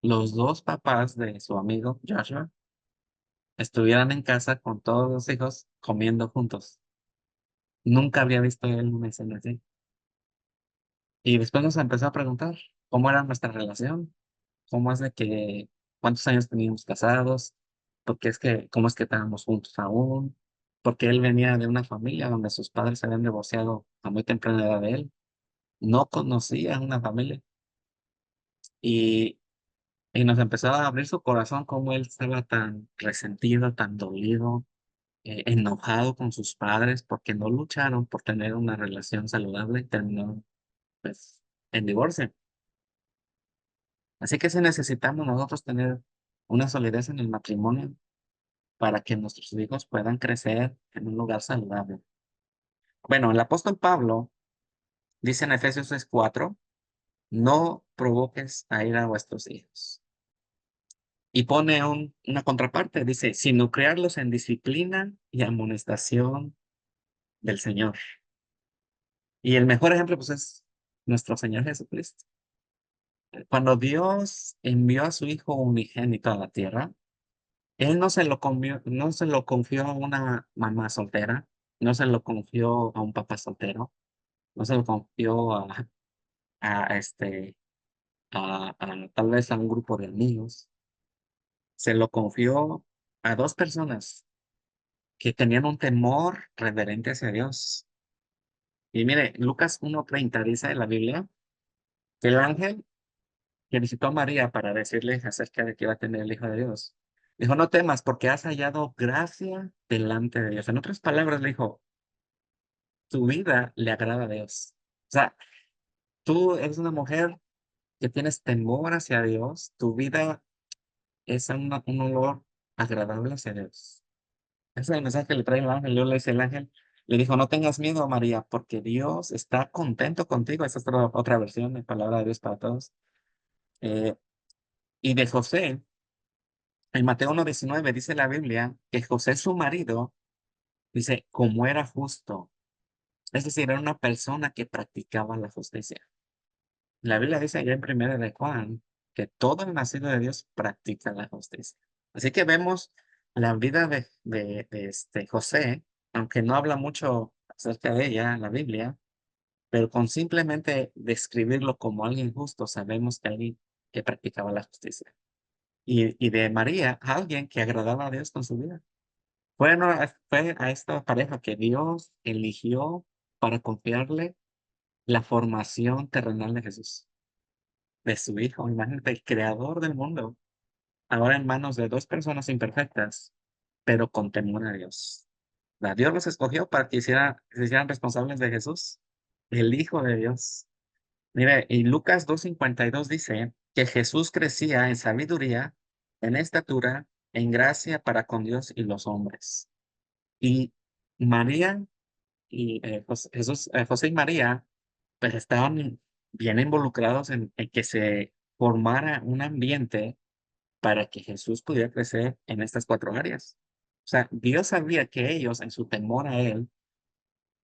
los dos papás de su amigo Joshua estuvieran en casa con todos los hijos comiendo juntos. Nunca había visto él una escena así. Y después nos empezó a preguntar cómo era nuestra relación, cómo es de que, cuántos años teníamos casados, cómo es que estábamos juntos aún, porque él venía de una familia donde sus padres se habían divorciado a muy temprana edad de él, no conocía una familia y, y nos empezó a abrir su corazón cómo él estaba tan resentido, tan dolido, enojado con sus padres porque no lucharon por tener una relación saludable y terminó pues en divorcio. Así que sí necesitamos nosotros tener una solidez en el matrimonio para que nuestros hijos puedan crecer en un lugar saludable. Bueno, el apóstol Pablo dice en Efesios 6:4, no provoques a ir a vuestros hijos. Y pone una contraparte, dice, sino criarlos en disciplina y amonestación del Señor. Y el mejor ejemplo, pues, es nuestro Señor Jesucristo. Cuando Dios envió a su Hijo unigénito a la tierra, Él no se lo confió a una mamá soltera, no se lo confió a un papá soltero, no se lo confió a, este, tal vez a un grupo de amigos, se lo confió a dos personas que tenían un temor reverente hacia Dios. Y mire, Lucas 1:30 dice en la Biblia que el ángel que visitó a María para decirle acerca de que iba a tener el Hijo de Dios, dijo, no temas porque has hallado gracia delante de Dios. En otras palabras, le dijo, tu vida le agrada a Dios. O sea, tú eres una mujer que tienes temor hacia Dios, tu vida es un olor agradable hacia Dios. Ese es el mensaje que le trae el ángel. Luego le dice el ángel, le dijo, no tengas miedo, María, porque Dios está contento contigo. Esa es otra versión de palabra de Dios para todos. Eh, y de José, en Mateo 1:19 dice la Biblia que José, su marido, dice, como era justo. Es decir, era una persona que practicaba la justicia. La Biblia dice allá en Primera de Juan que todo el nacido de Dios practica la justicia. Así que vemos la vida de José, aunque no habla mucho acerca de ella en la Biblia, pero con simplemente describirlo como alguien justo, sabemos que alguien que practicaba la justicia. Y de María, alguien que agradaba a Dios con su vida. Fue a esta pareja que Dios eligió para confiarle la formación terrenal de Jesús, de su Hijo. Imagínate, el creador del mundo, ahora en manos de dos personas imperfectas, pero con temor a Dios. Dios los escogió para que se hicieran responsables de Jesús, el Hijo de Dios. Mire, y Lucas 2:52 dice que Jesús crecía en sabiduría, en estatura, en gracia para con Dios y los hombres. Y María José y María, pues estaban bien involucrados en que se formara un ambiente para que Jesús pudiera crecer en estas cuatro áreas. O sea, Dios sabía que ellos, en su temor a Él,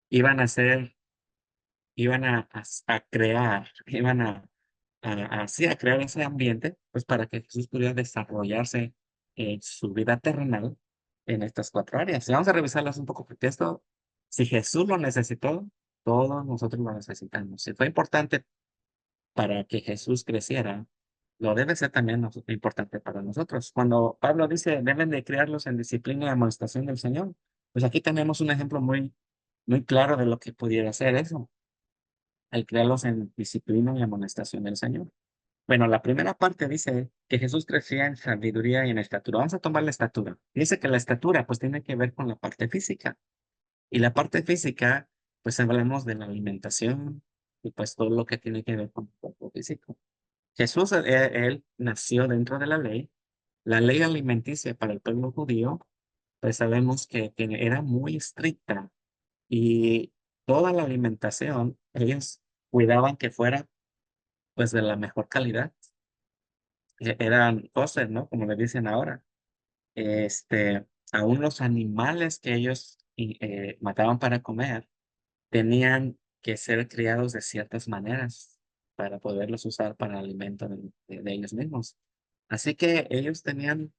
iban a ser, iban a crear, a crear ese ambiente, pues para que Jesús pudiera desarrollarse en su vida terrenal en estas cuatro áreas. Y vamos a revisarlas un poco, porque esto, si Jesús lo necesitó, todos nosotros lo necesitamos. Si fue importante para que Jesús creciera, lo debe ser también importante para nosotros. Cuando Pablo dice, deben de criarlos en disciplina y amonestación del Señor, pues aquí tenemos un ejemplo muy claro de lo que pudiera ser eso, al criarlos en disciplina y amonestación del Señor. Bueno, la primera parte dice que Jesús crecía en sabiduría y en estatura. Vamos a tomar la estatura. Dice que la estatura pues tiene que ver con la parte física. Y la parte física, pues hablamos de la alimentación y pues todo lo que tiene que ver con el cuerpo físico. Jesús, él nació dentro de la ley alimenticia para el pueblo judío, pues sabemos que era muy estricta y toda la alimentación, ellos cuidaban que fuera pues de la mejor calidad. Eran cosas, ¿no? Como le dicen ahora. Aún los animales que ellos mataban para comer tenían que ser criados de ciertas maneras para poderlos usar para alimento de ellos mismos. Así que ellos tenían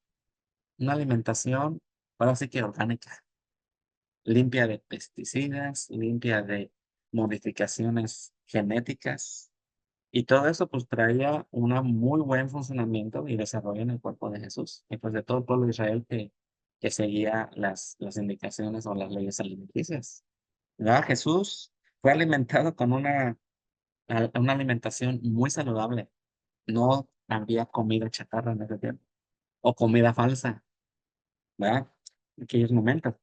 una alimentación, ahora sí que orgánica, limpia de pesticidas, limpia de modificaciones genéticas, y todo eso pues traía un muy buen funcionamiento y desarrollo en el cuerpo de Jesús, y pues de todo el pueblo de Israel que seguía las indicaciones o las leyes alimenticias. ¿Verdad? Jesús fue alimentado con una alimentación muy saludable. No había comida chatarra en ese tiempo, o comida falsa, ¿verdad? En aquellos momentos.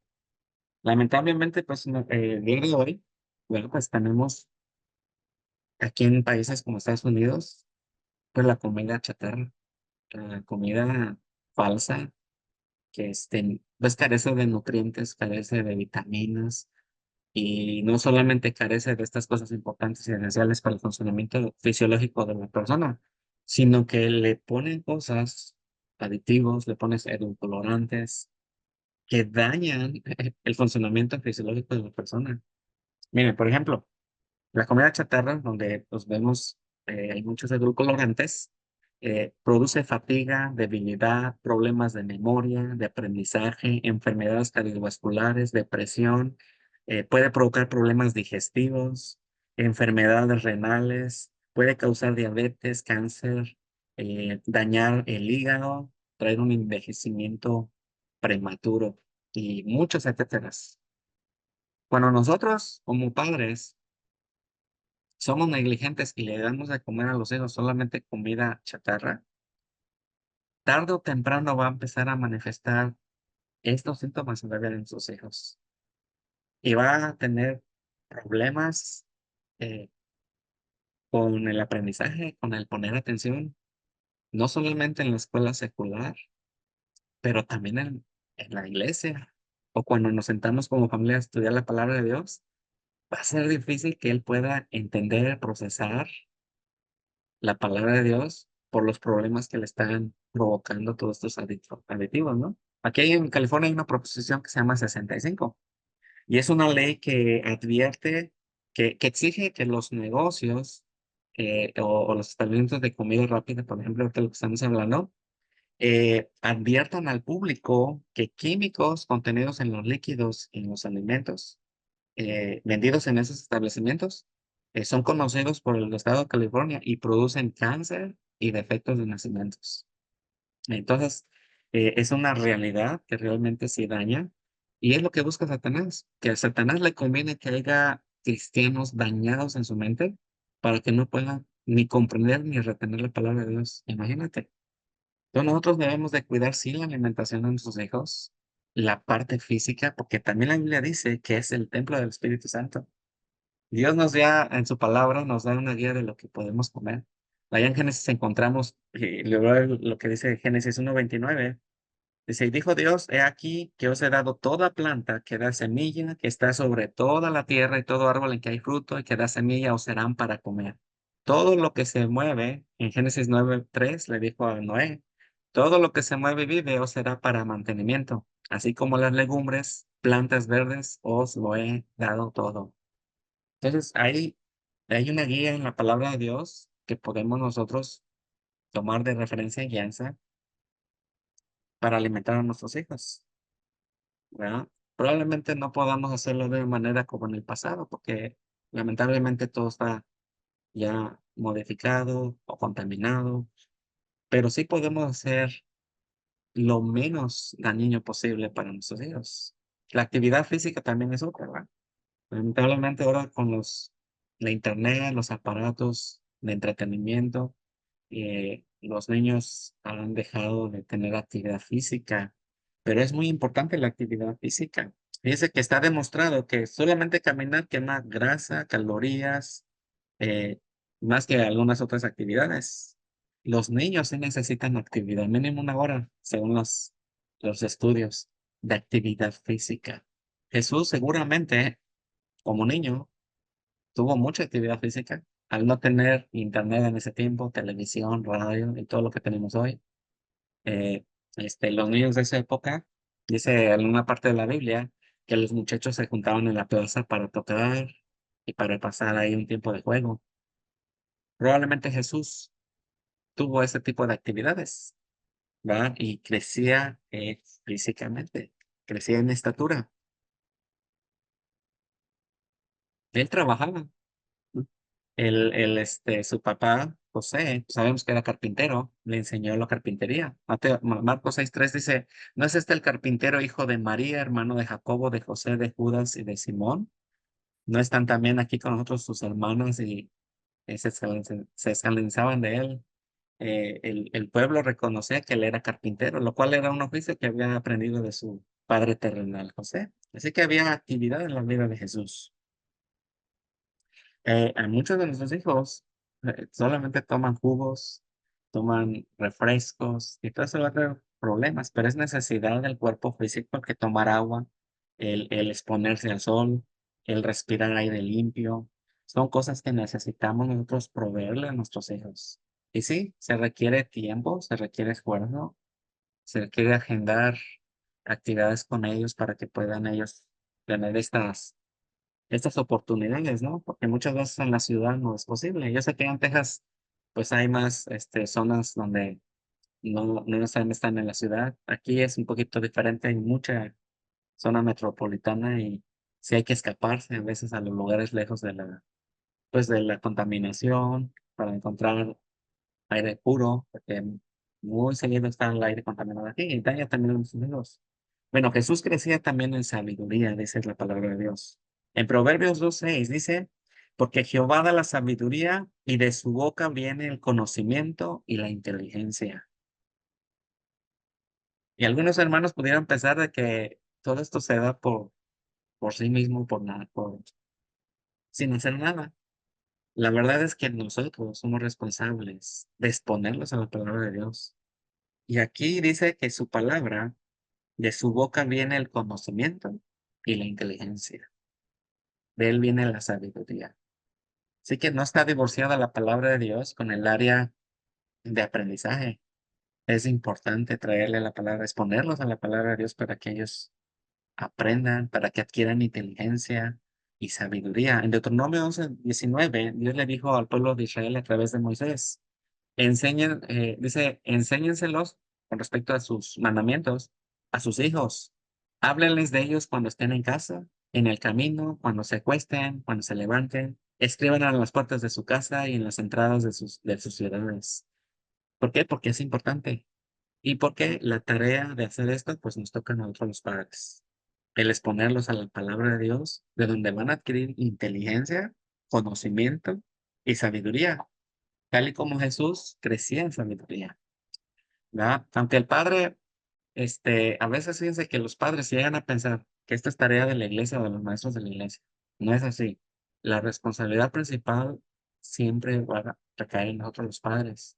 Lamentablemente, pues, el día de hoy, bueno, pues tenemos aquí en países como Estados Unidos, pues la comida chatarra, la comida falsa, que pues carece de nutrientes, carece de vitaminas, y no solamente carece de estas cosas importantes y esenciales para el funcionamiento fisiológico de la persona, sino que le ponen cosas, aditivos, le pones edulcorantes que dañan el funcionamiento fisiológico de la persona. Miren, por ejemplo, la comida chatarra, donde pues vemos hay muchos edulcorantes, produce fatiga, debilidad, problemas de memoria, de aprendizaje, enfermedades cardiovasculares, depresión, puede provocar problemas digestivos, enfermedades renales, puede causar diabetes, cáncer, dañar el hígado, traer un envejecimiento prematuro y muchos etcéteras. Cuando nosotros, como padres, somos negligentes y le damos de comer a los hijos solamente comida chatarra, tarde o temprano va a empezar a manifestar estos síntomas en la vida de sus hijos. Y va a tener problemas, eh, con el aprendizaje, con el poner atención, no solamente en la escuela secular, pero también en la iglesia o cuando nos sentamos como familia a estudiar la palabra de Dios, va a ser difícil que él pueda entender, procesar la palabra de Dios por los problemas que le están provocando todos estos aditivos, ¿no? Aquí en California hay una proposición que se llama 65 y es una ley que advierte, que exige que los negocios o los establecimientos de comida rápida, por ejemplo, ahorita lo que estamos hablando, adviertan al público que químicos contenidos en los líquidos y en los alimentos vendidos en esos establecimientos son conocidos por el estado de California y producen cáncer y defectos de nacimientos. Entonces, es una realidad que realmente sí daña y es lo que busca Satanás, que a Satanás le conviene que haya cristianos dañados en su mente para que no puedan ni comprender ni retener la palabra de Dios. Imagínate. Entonces, nosotros debemos de cuidar, sí, la alimentación de nuestros hijos, la parte física, porque también la Biblia dice que es el templo del Espíritu Santo. Dios nos da en su palabra, nos da una guía de lo que podemos comer. Allá en Génesis encontramos, luego lo que dice Génesis 1:29, dice, y dijo Dios, he aquí que os he dado toda planta que da semilla, que está sobre toda la tierra y todo árbol en que hay fruto y que da semilla os serán para comer. Todo lo que se mueve, en Génesis 9:3 le dijo a Noé, todo lo que se mueve y vive os será para mantenimiento, así como las legumbres, plantas verdes, os lo he dado todo. Entonces, hay una guía en la palabra de Dios que podemos nosotros tomar de referencia y guianza para alimentar a nuestros hijos, ¿verdad? Probablemente no podamos hacerlo de manera como en el pasado, porque lamentablemente todo está ya modificado o contaminado, pero sí podemos hacer lo menos dañino posible para nuestros hijos. La actividad física también es otra, ¿verdad? Lamentablemente ahora con la internet, los aparatos de entretenimiento, los niños han dejado de tener actividad física, pero es muy importante la actividad física. Fíjese que está demostrado que solamente caminar quema grasa, calorías, eh, más que algunas otras actividades. Los niños sí necesitan actividad, mínimo 1 hora, según los estudios de actividad física. Jesús seguramente, como niño, tuvo mucha actividad física. Al no tener internet en ese tiempo, televisión, radio y todo lo que tenemos hoy, eh, los niños de esa época, dice en una parte de la Biblia, que los muchachos se juntaban en la plaza para tocar y para pasar ahí un tiempo de juego. Probablemente Jesús tuvo ese tipo de actividades, ¿verdad? Y crecía físicamente, crecía en estatura. Él trabajaba. Su papá, José, sabemos que era carpintero, le enseñó la carpintería. Marcos 6:3 dice, ¿no es este el carpintero hijo de María, hermano de Jacobo, de José, de Judas y de Simón? ¿No están también aquí con nosotros sus hermanos y se escandalizaban de él? El pueblo reconocía que él era carpintero, lo cual era un oficio que había aprendido de su padre terrenal, José. Así que había actividad en la vida de Jesús. A muchos de nuestros hijos solamente toman jugos, toman refrescos y todo eso va a traer problemas, pero es necesidad del cuerpo físico que tomar agua, el exponerse al sol, el respirar aire limpio. Son cosas que necesitamos nosotros proveerle a nuestros hijos. Y sí, se requiere tiempo, se requiere esfuerzo, se requiere agendar actividades con ellos para que puedan ellos tener estas oportunidades, ¿no? Porque muchas veces en la ciudad no es posible. Yo sé que en Texas, pues hay más zonas donde no necesariamente están en la ciudad. Aquí es un poquito diferente, hay mucha zona metropolitana y sí hay que escaparse a veces a los lugares lejos pues de la contaminación para encontrar aire puro, porque muy seguido está el aire contaminado aquí y daña también a los amigos. Bueno, Jesús crecía también en sabiduría, dice la palabra de Dios. En Proverbios 2:6 dice, porque Jehová da la sabiduría y de su boca viene el conocimiento y la inteligencia. Y algunos hermanos pudieran pensar de que todo esto se da por sí mismo, por nada, sin hacer nada. La verdad es que nosotros somos responsables de exponerlos a la palabra de Dios. Y aquí dice que su palabra, de su boca viene el conocimiento y la inteligencia. De él viene la sabiduría. Así que no está divorciada la palabra de Dios con el área de aprendizaje. Es importante traerle la palabra, exponerlos a la palabra de Dios para que ellos aprendan, para que adquieran inteligencia y sabiduría. En Deuteronomio 11:19, Dios le dijo al pueblo de Israel a través de Moisés, dice, enséñenselos con respecto a sus mandamientos a sus hijos. Háblenles de ellos cuando estén en casa, en el camino, cuando se acuesten, cuando se levanten. Escriban a las puertas de su casa y en las entradas de sus ciudades. ¿Por qué? Porque es importante. ¿Y por qué la tarea de hacer esto? Pues nos toca a nosotros los padres. El exponerlos a la palabra de Dios, de donde van a adquirir inteligencia, conocimiento y sabiduría, tal y como Jesús crecía en sabiduría, ¿verdad? Aunque el padre, a veces fíjense que los padres llegan a pensar que esta es tarea de la iglesia o de los maestros de la iglesia. No es así. La responsabilidad principal siempre va a recaer en nosotros los padres.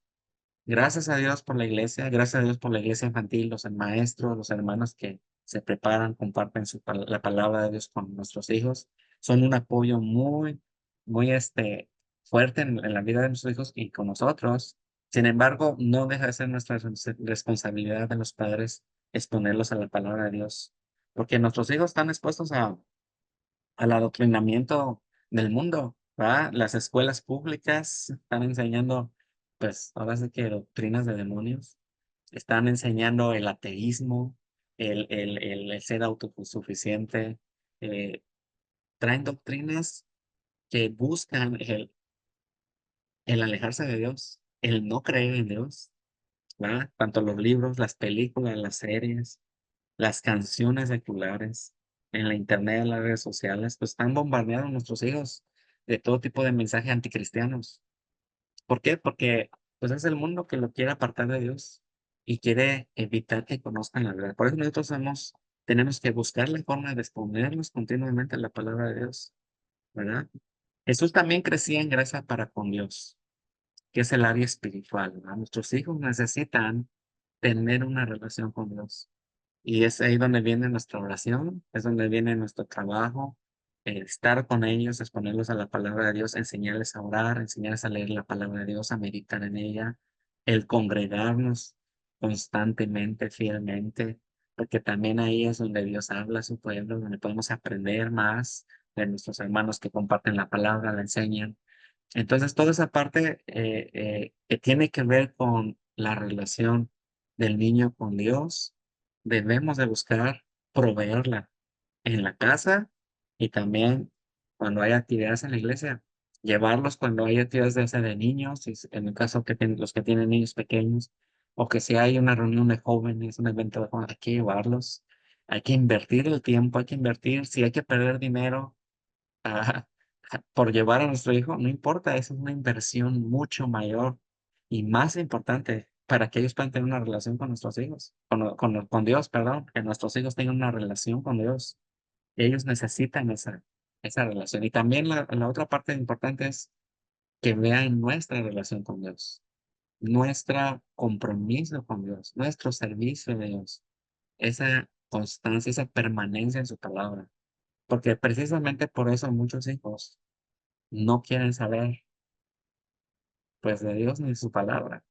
Gracias a Dios por la iglesia, gracias a Dios por la iglesia infantil, los maestros, los hermanos que se preparan, comparten la palabra de Dios con nuestros hijos. Son un apoyo muy, muy fuerte en la vida de nuestros hijos y con nosotros. Sin embargo, no deja de ser nuestra responsabilidad de los padres exponerlos a la palabra de Dios, porque nuestros hijos están expuestos al adoctrinamiento del mundo, ¿verdad? Las escuelas públicas están enseñando, pues, ahora sí que doctrinas de demonios, están enseñando el ateísmo, el ser autosuficiente, eh, traen doctrinas que buscan el alejarse de Dios, el no creer en Dios, ¿verdad? Tanto los libros, las películas, las series, las canciones seculares, en la internet, en las redes sociales, pues están bombardeando a nuestros hijos de todo tipo de mensajes anticristianos. ¿Por qué? Porque pues es el mundo que lo quiere apartar de Dios y quiere evitar que conozcan la verdad. Por eso nosotros tenemos que buscar la forma de exponernos continuamente a la palabra de Dios, ¿verdad? Jesús también crecía en gracia para con Dios, que es el área espiritual, ¿verdad? Nuestros hijos necesitan tener una relación con Dios. Y es ahí donde viene nuestra oración, es donde viene nuestro trabajo, estar con ellos, exponerlos a la palabra de Dios, enseñarles a orar, enseñarles a leer la palabra de Dios, a meditar en ella, el congregarnos constantemente, fielmente, porque también ahí es donde Dios habla a su pueblo, donde podemos aprender más de nuestros hermanos que comparten la palabra, la enseñan. Entonces, toda esa parte que tiene que ver con la relación del niño con Dios, debemos de buscar proveerla en la casa y también cuando hay actividades en la iglesia. Llevarlos cuando hay actividades de niños, en el caso que los que tienen niños pequeños, o que si hay una reunión de jóvenes, un evento de jóvenes, hay que llevarlos. Hay que invertir el tiempo, hay que invertir, si hay que perder dinero, ah, por llevar a nuestro hijo, no importa, es una inversión mucho mayor y más importante para que ellos puedan tener una relación con nuestros hijos, con Dios, perdón, que nuestros hijos tengan una relación con Dios. Ellos necesitan esa relación. Y también la otra parte importante es que vean nuestra relación con Dios, nuestro compromiso con Dios, nuestro servicio de Dios, esa constancia, esa permanencia en su palabra. Porque precisamente por eso muchos hijos no quieren saber, pues, de Dios ni de su palabra,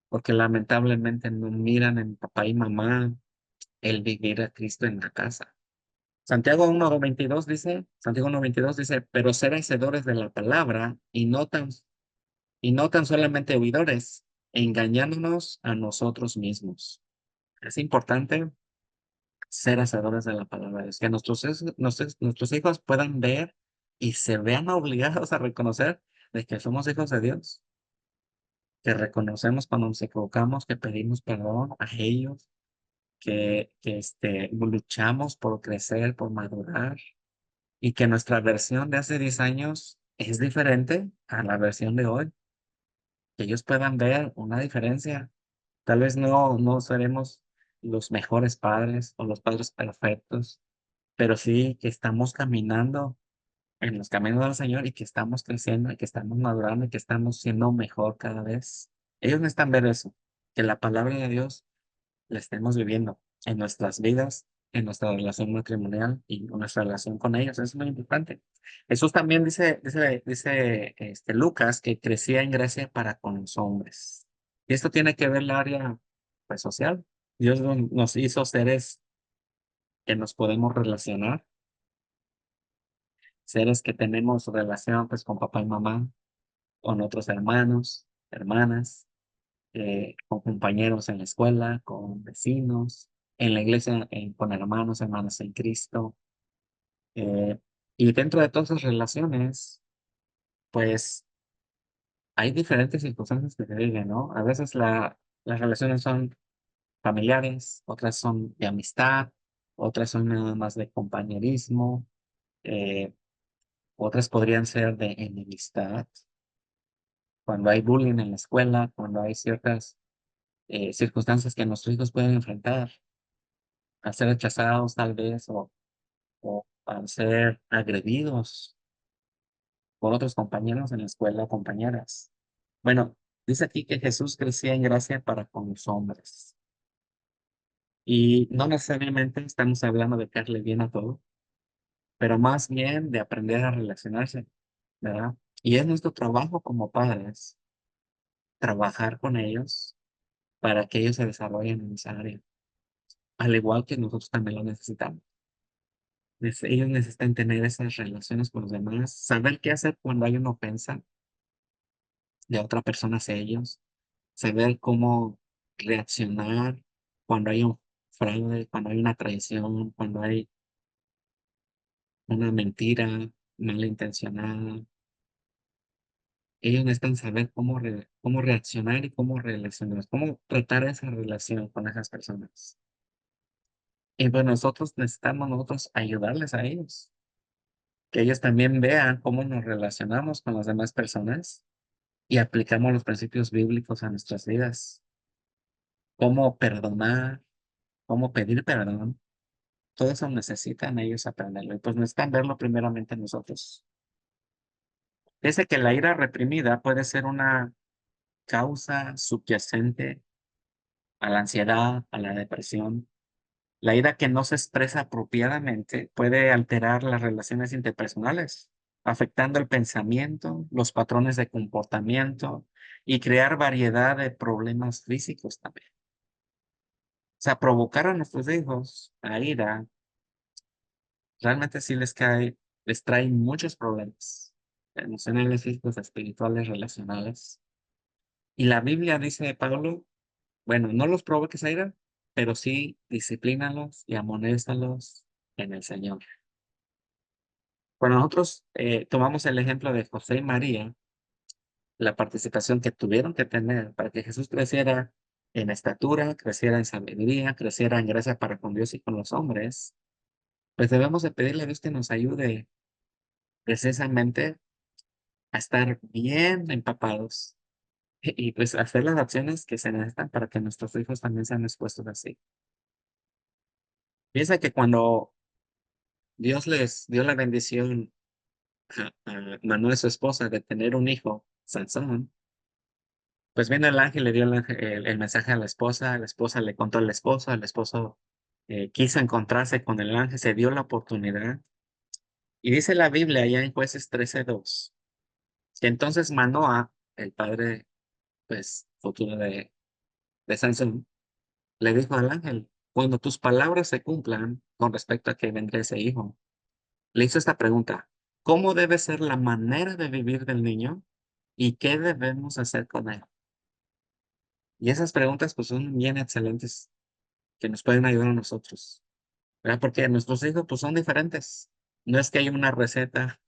porque lamentablemente no miran en papá y mamá el vivir a Cristo en la casa. Santiago 1:22 dice, pero ser hacedores de la palabra y no tan solamente oidores, engañándonos a nosotros mismos. Es importante ser hacedores de la palabra de Dios, que nuestros hijos puedan ver y se vean obligados a reconocer de que somos hijos de Dios, que reconocemos cuando nos equivocamos, que pedimos perdón a ellos, que luchamos por crecer, por madurar, y que nuestra versión de hace 10 años es diferente a la versión de hoy, que ellos puedan ver una diferencia. Tal vez no seremos los mejores padres o los padres perfectos, pero sí que estamos caminando en los caminos del Señor y que estamos creciendo y que estamos madurando y que estamos siendo mejor cada vez. Ellos necesitan ver eso, que la palabra de Dios la estemos viviendo en nuestras vidas, en nuestra relación matrimonial y en nuestra relación con ellos. Eso es muy importante. Jesús también dice Lucas que crecía en gracia para con los hombres. Y esto tiene que ver el área pues, social. Dios nos hizo seres que nos podemos relacionar, seres que tenemos relación pues con papá y mamá, con otros hermanos, hermanas, con compañeros en la escuela, con vecinos, en la iglesia, con hermanos, hermanas en Cristo. eh, y dentro de todas esas relaciones, pues hay diferentes circunstancias que se viven, ¿no? A veces las relaciones son familiares, otras son de amistad, otras son nada más de compañerismo, eh, otras podrían ser de enemistad. Cuando hay bullying en la escuela, cuando hay ciertas circunstancias que nuestros hijos pueden enfrentar, al ser rechazados tal vez o al ser agredidos por otros compañeros en la escuela o compañeras. Bueno, dice aquí que Jesús crecía en gracia para con los hombres. Y no necesariamente estamos hablando de caerle bien a todo, pero más bien de aprender a relacionarse, ¿verdad? Y es nuestro trabajo como padres trabajar con ellos para que ellos se desarrollen en esa área, al igual que nosotros también lo necesitamos. Ellos necesitan tener esas relaciones con los demás, saber qué hacer cuando hay una ofensa de otra persona hacia ellos, saber cómo reaccionar cuando hay un fraude, cuando hay una traición, cuando hay una mentira malintencionada. Ellos necesitan saber cómo reaccionar y cómo relacionarse, cómo tratar esa relación con esas personas. Y pues nosotros ayudarles a ellos, que ellos también vean cómo nos relacionamos con las demás personas y aplicamos los principios bíblicos a nuestras vidas. Cómo perdonar, cómo pedir perdón. Todo eso necesitan ellos aprenderlo. Y pues necesitan verlo primeramente en nosotros. Dice que la ira reprimida puede ser una causa subyacente a la ansiedad, a la depresión. La ira que no se expresa apropiadamente puede alterar las relaciones interpersonales, afectando el pensamiento, los patrones de comportamiento y crear variedad de problemas físicos también. O sea, provocar a nuestros hijos a ira realmente sí les trae muchos problemas emocionales, físicos, espirituales, relacionales. Y la Biblia dice de Pablo, bueno, no los provoques a ira, pero sí disciplínalos y amonéstalos en el Señor. Cuando nosotros tomamos el ejemplo de José y María, la participación que tuvieron que tener para que Jesús creciera en estatura, creciera en sabiduría, creciera en gracia para con Dios y con los hombres, pues debemos de pedirle a Dios que nos ayude precisamente a estar bien empapados y pues hacer las acciones que se necesitan para que nuestros hijos también sean expuestos así. Piensa que cuando Dios les dio la bendición a Manuel, su esposa, de tener un hijo, Sansón, pues viene el ángel, le dio el mensaje a la esposa le contó al esposo, el esposo quiso encontrarse con el ángel, se dio la oportunidad. Y dice la Biblia allá en Jueces 13:2, que entonces Manoa, el padre, pues, futuro de Sansón, le dijo al ángel, cuando tus palabras se cumplan con respecto a que vendrá ese hijo, le hizo esta pregunta, ¿cómo debe ser la manera de vivir del niño y qué debemos hacer con él? Y esas preguntas pues son bien excelentes que nos pueden ayudar a nosotros, ¿verdad? Porque nuestros hijos pues son diferentes. No es que haya una receta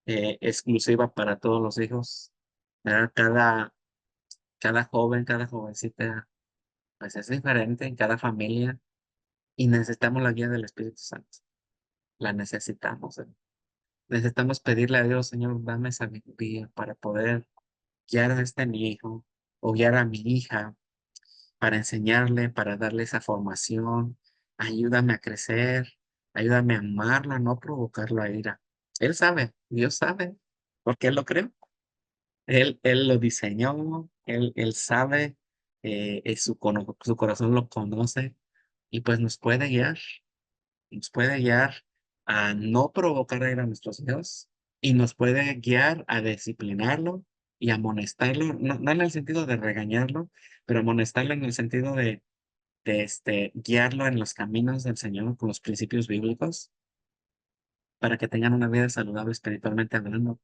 exclusiva para todos los hijos, ¿verdad? Cada joven, cada jovencita pues es diferente en cada familia y necesitamos la guía del Espíritu Santo. La necesitamos. Necesitamos pedirle a Dios, Señor, dame sabiduría para poder guiar a mi hijo o guiar a mi hija, para enseñarle, para darle esa formación. Ayúdame a crecer, ayúdame a amarlo, a no provocarlo a ira. Él sabe, Dios sabe, porque Él lo creó. Él lo diseñó, él sabe, su corazón lo conoce y pues nos puede guiar a no provocar a ir a nuestros hijos y nos puede guiar a disciplinarlo y amonestarlo, no en el sentido de regañarlo, pero amonestarlo en el sentido de guiarlo en los caminos del Señor con los principios bíblicos para que tengan una vida saludable espiritualmente hablando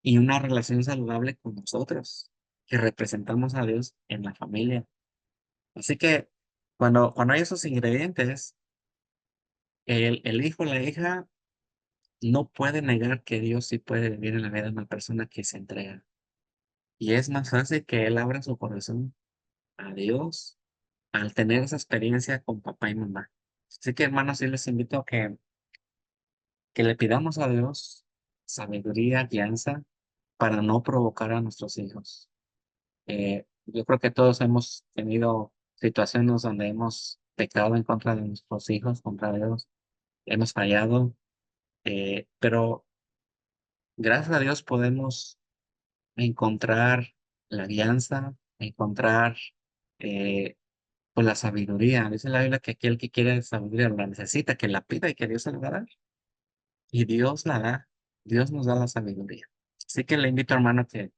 y una relación saludable con nosotros, que representamos a Dios en la familia. Así que cuando hay esos ingredientes, el hijo o la hija no puede negar que Dios sí puede vivir en la vida de una persona que se entrega. Y es más fácil que él abra su corazón a Dios al tener esa experiencia con papá y mamá. Así que, hermanos, sí les invito a que le pidamos a Dios sabiduría, guianza, para no provocar a nuestros hijos. Yo creo que todos hemos tenido situaciones donde hemos pecado en contra de nuestros hijos, contra Dios, hemos fallado, pero gracias a Dios podemos encontrar la guianza, encontrar eh, pues la sabiduría. Dice la Biblia que aquel que quiere sabiduría la necesita, que la pida y que Dios se la va a dar. Y Dios la da, Dios nos da la sabiduría. Así que le invito, hermano, que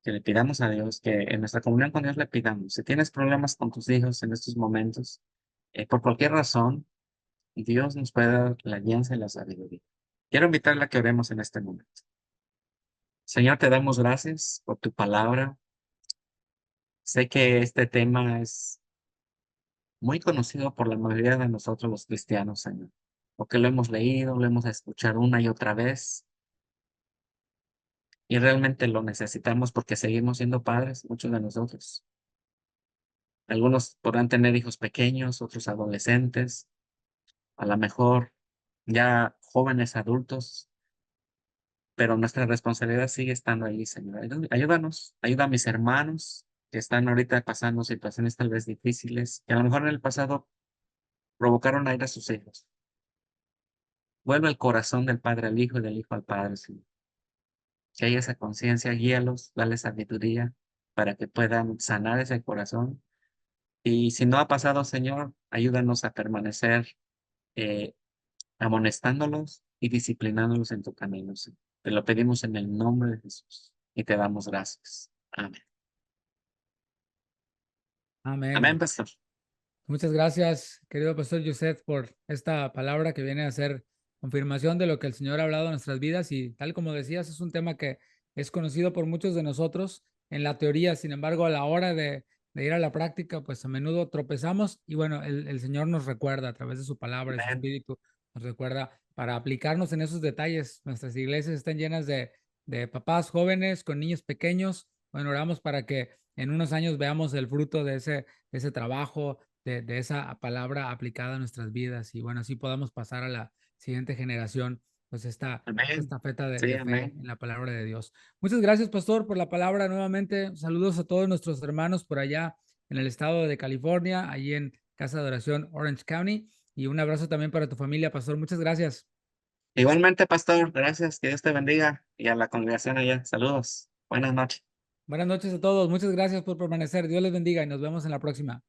le pidamos a Dios, que en nuestra comunión con Dios le pidamos. Si tienes problemas con tus hijos en estos momentos, por cualquier razón, Dios nos puede dar la guianza y la sabiduría. Quiero invitarle a que oremos en este momento. Señor, te damos gracias por tu palabra. Sé que este tema es muy conocido por la mayoría de nosotros los cristianos, Señor, porque lo hemos leído, lo hemos escuchado una y otra vez, y realmente lo necesitamos porque seguimos siendo padres, muchos de nosotros. Algunos podrán tener hijos pequeños, otros adolescentes, a lo mejor ya jóvenes adultos, pero nuestra responsabilidad sigue estando ahí, Señor. Ayúdanos, ayuda a mis hermanos que están ahorita pasando situaciones tal vez difíciles, que a lo mejor en el pasado provocaron a ir a sus hijos. Vuelve el corazón del padre al hijo y del hijo al padre, Señor. Que haya esa conciencia, guíalos, dale sabiduría para que puedan sanar ese corazón. Y si no ha pasado, Señor, ayúdanos a permanecer eh, amonestándolos y disciplinándolos en tu camino, Señor. Te lo pedimos en el nombre de Jesús y te damos gracias. Amén. Amén, Amén. pastor. Muchas gracias, querido pastor Joseph, por esta palabra que viene a ser confirmación de lo que el Señor ha hablado en nuestras vidas. Y tal como decías, es un tema que es conocido por muchos de nosotros en la teoría. Sin embargo, a la hora de ir a la práctica, pues a menudo tropezamos. Y bueno, el Señor nos recuerda a través de su palabra, de su Amén. espíritu, nos recuerda para aplicarnos en esos detalles. Nuestras iglesias están llenas de papás jóvenes con niños pequeños. Bueno, oramos para que en unos años veamos el fruto de ese trabajo, de esa palabra aplicada a nuestras vidas y bueno, así podamos pasar a la siguiente generación, pues Amén. esta feta Sí, de fe amén. en la palabra de Dios. Muchas gracias, pastor, por la palabra nuevamente. Saludos a todos nuestros hermanos por allá en el estado de California, allí en Casa de Oración Orange County. Y un abrazo también para tu familia, pastor. Muchas gracias. Igualmente, pastor, gracias. Que Dios te bendiga y a la congregación allá. Saludos. Buenas noches. Buenas noches a todos. Muchas gracias por permanecer. Dios les bendiga y nos vemos en la próxima.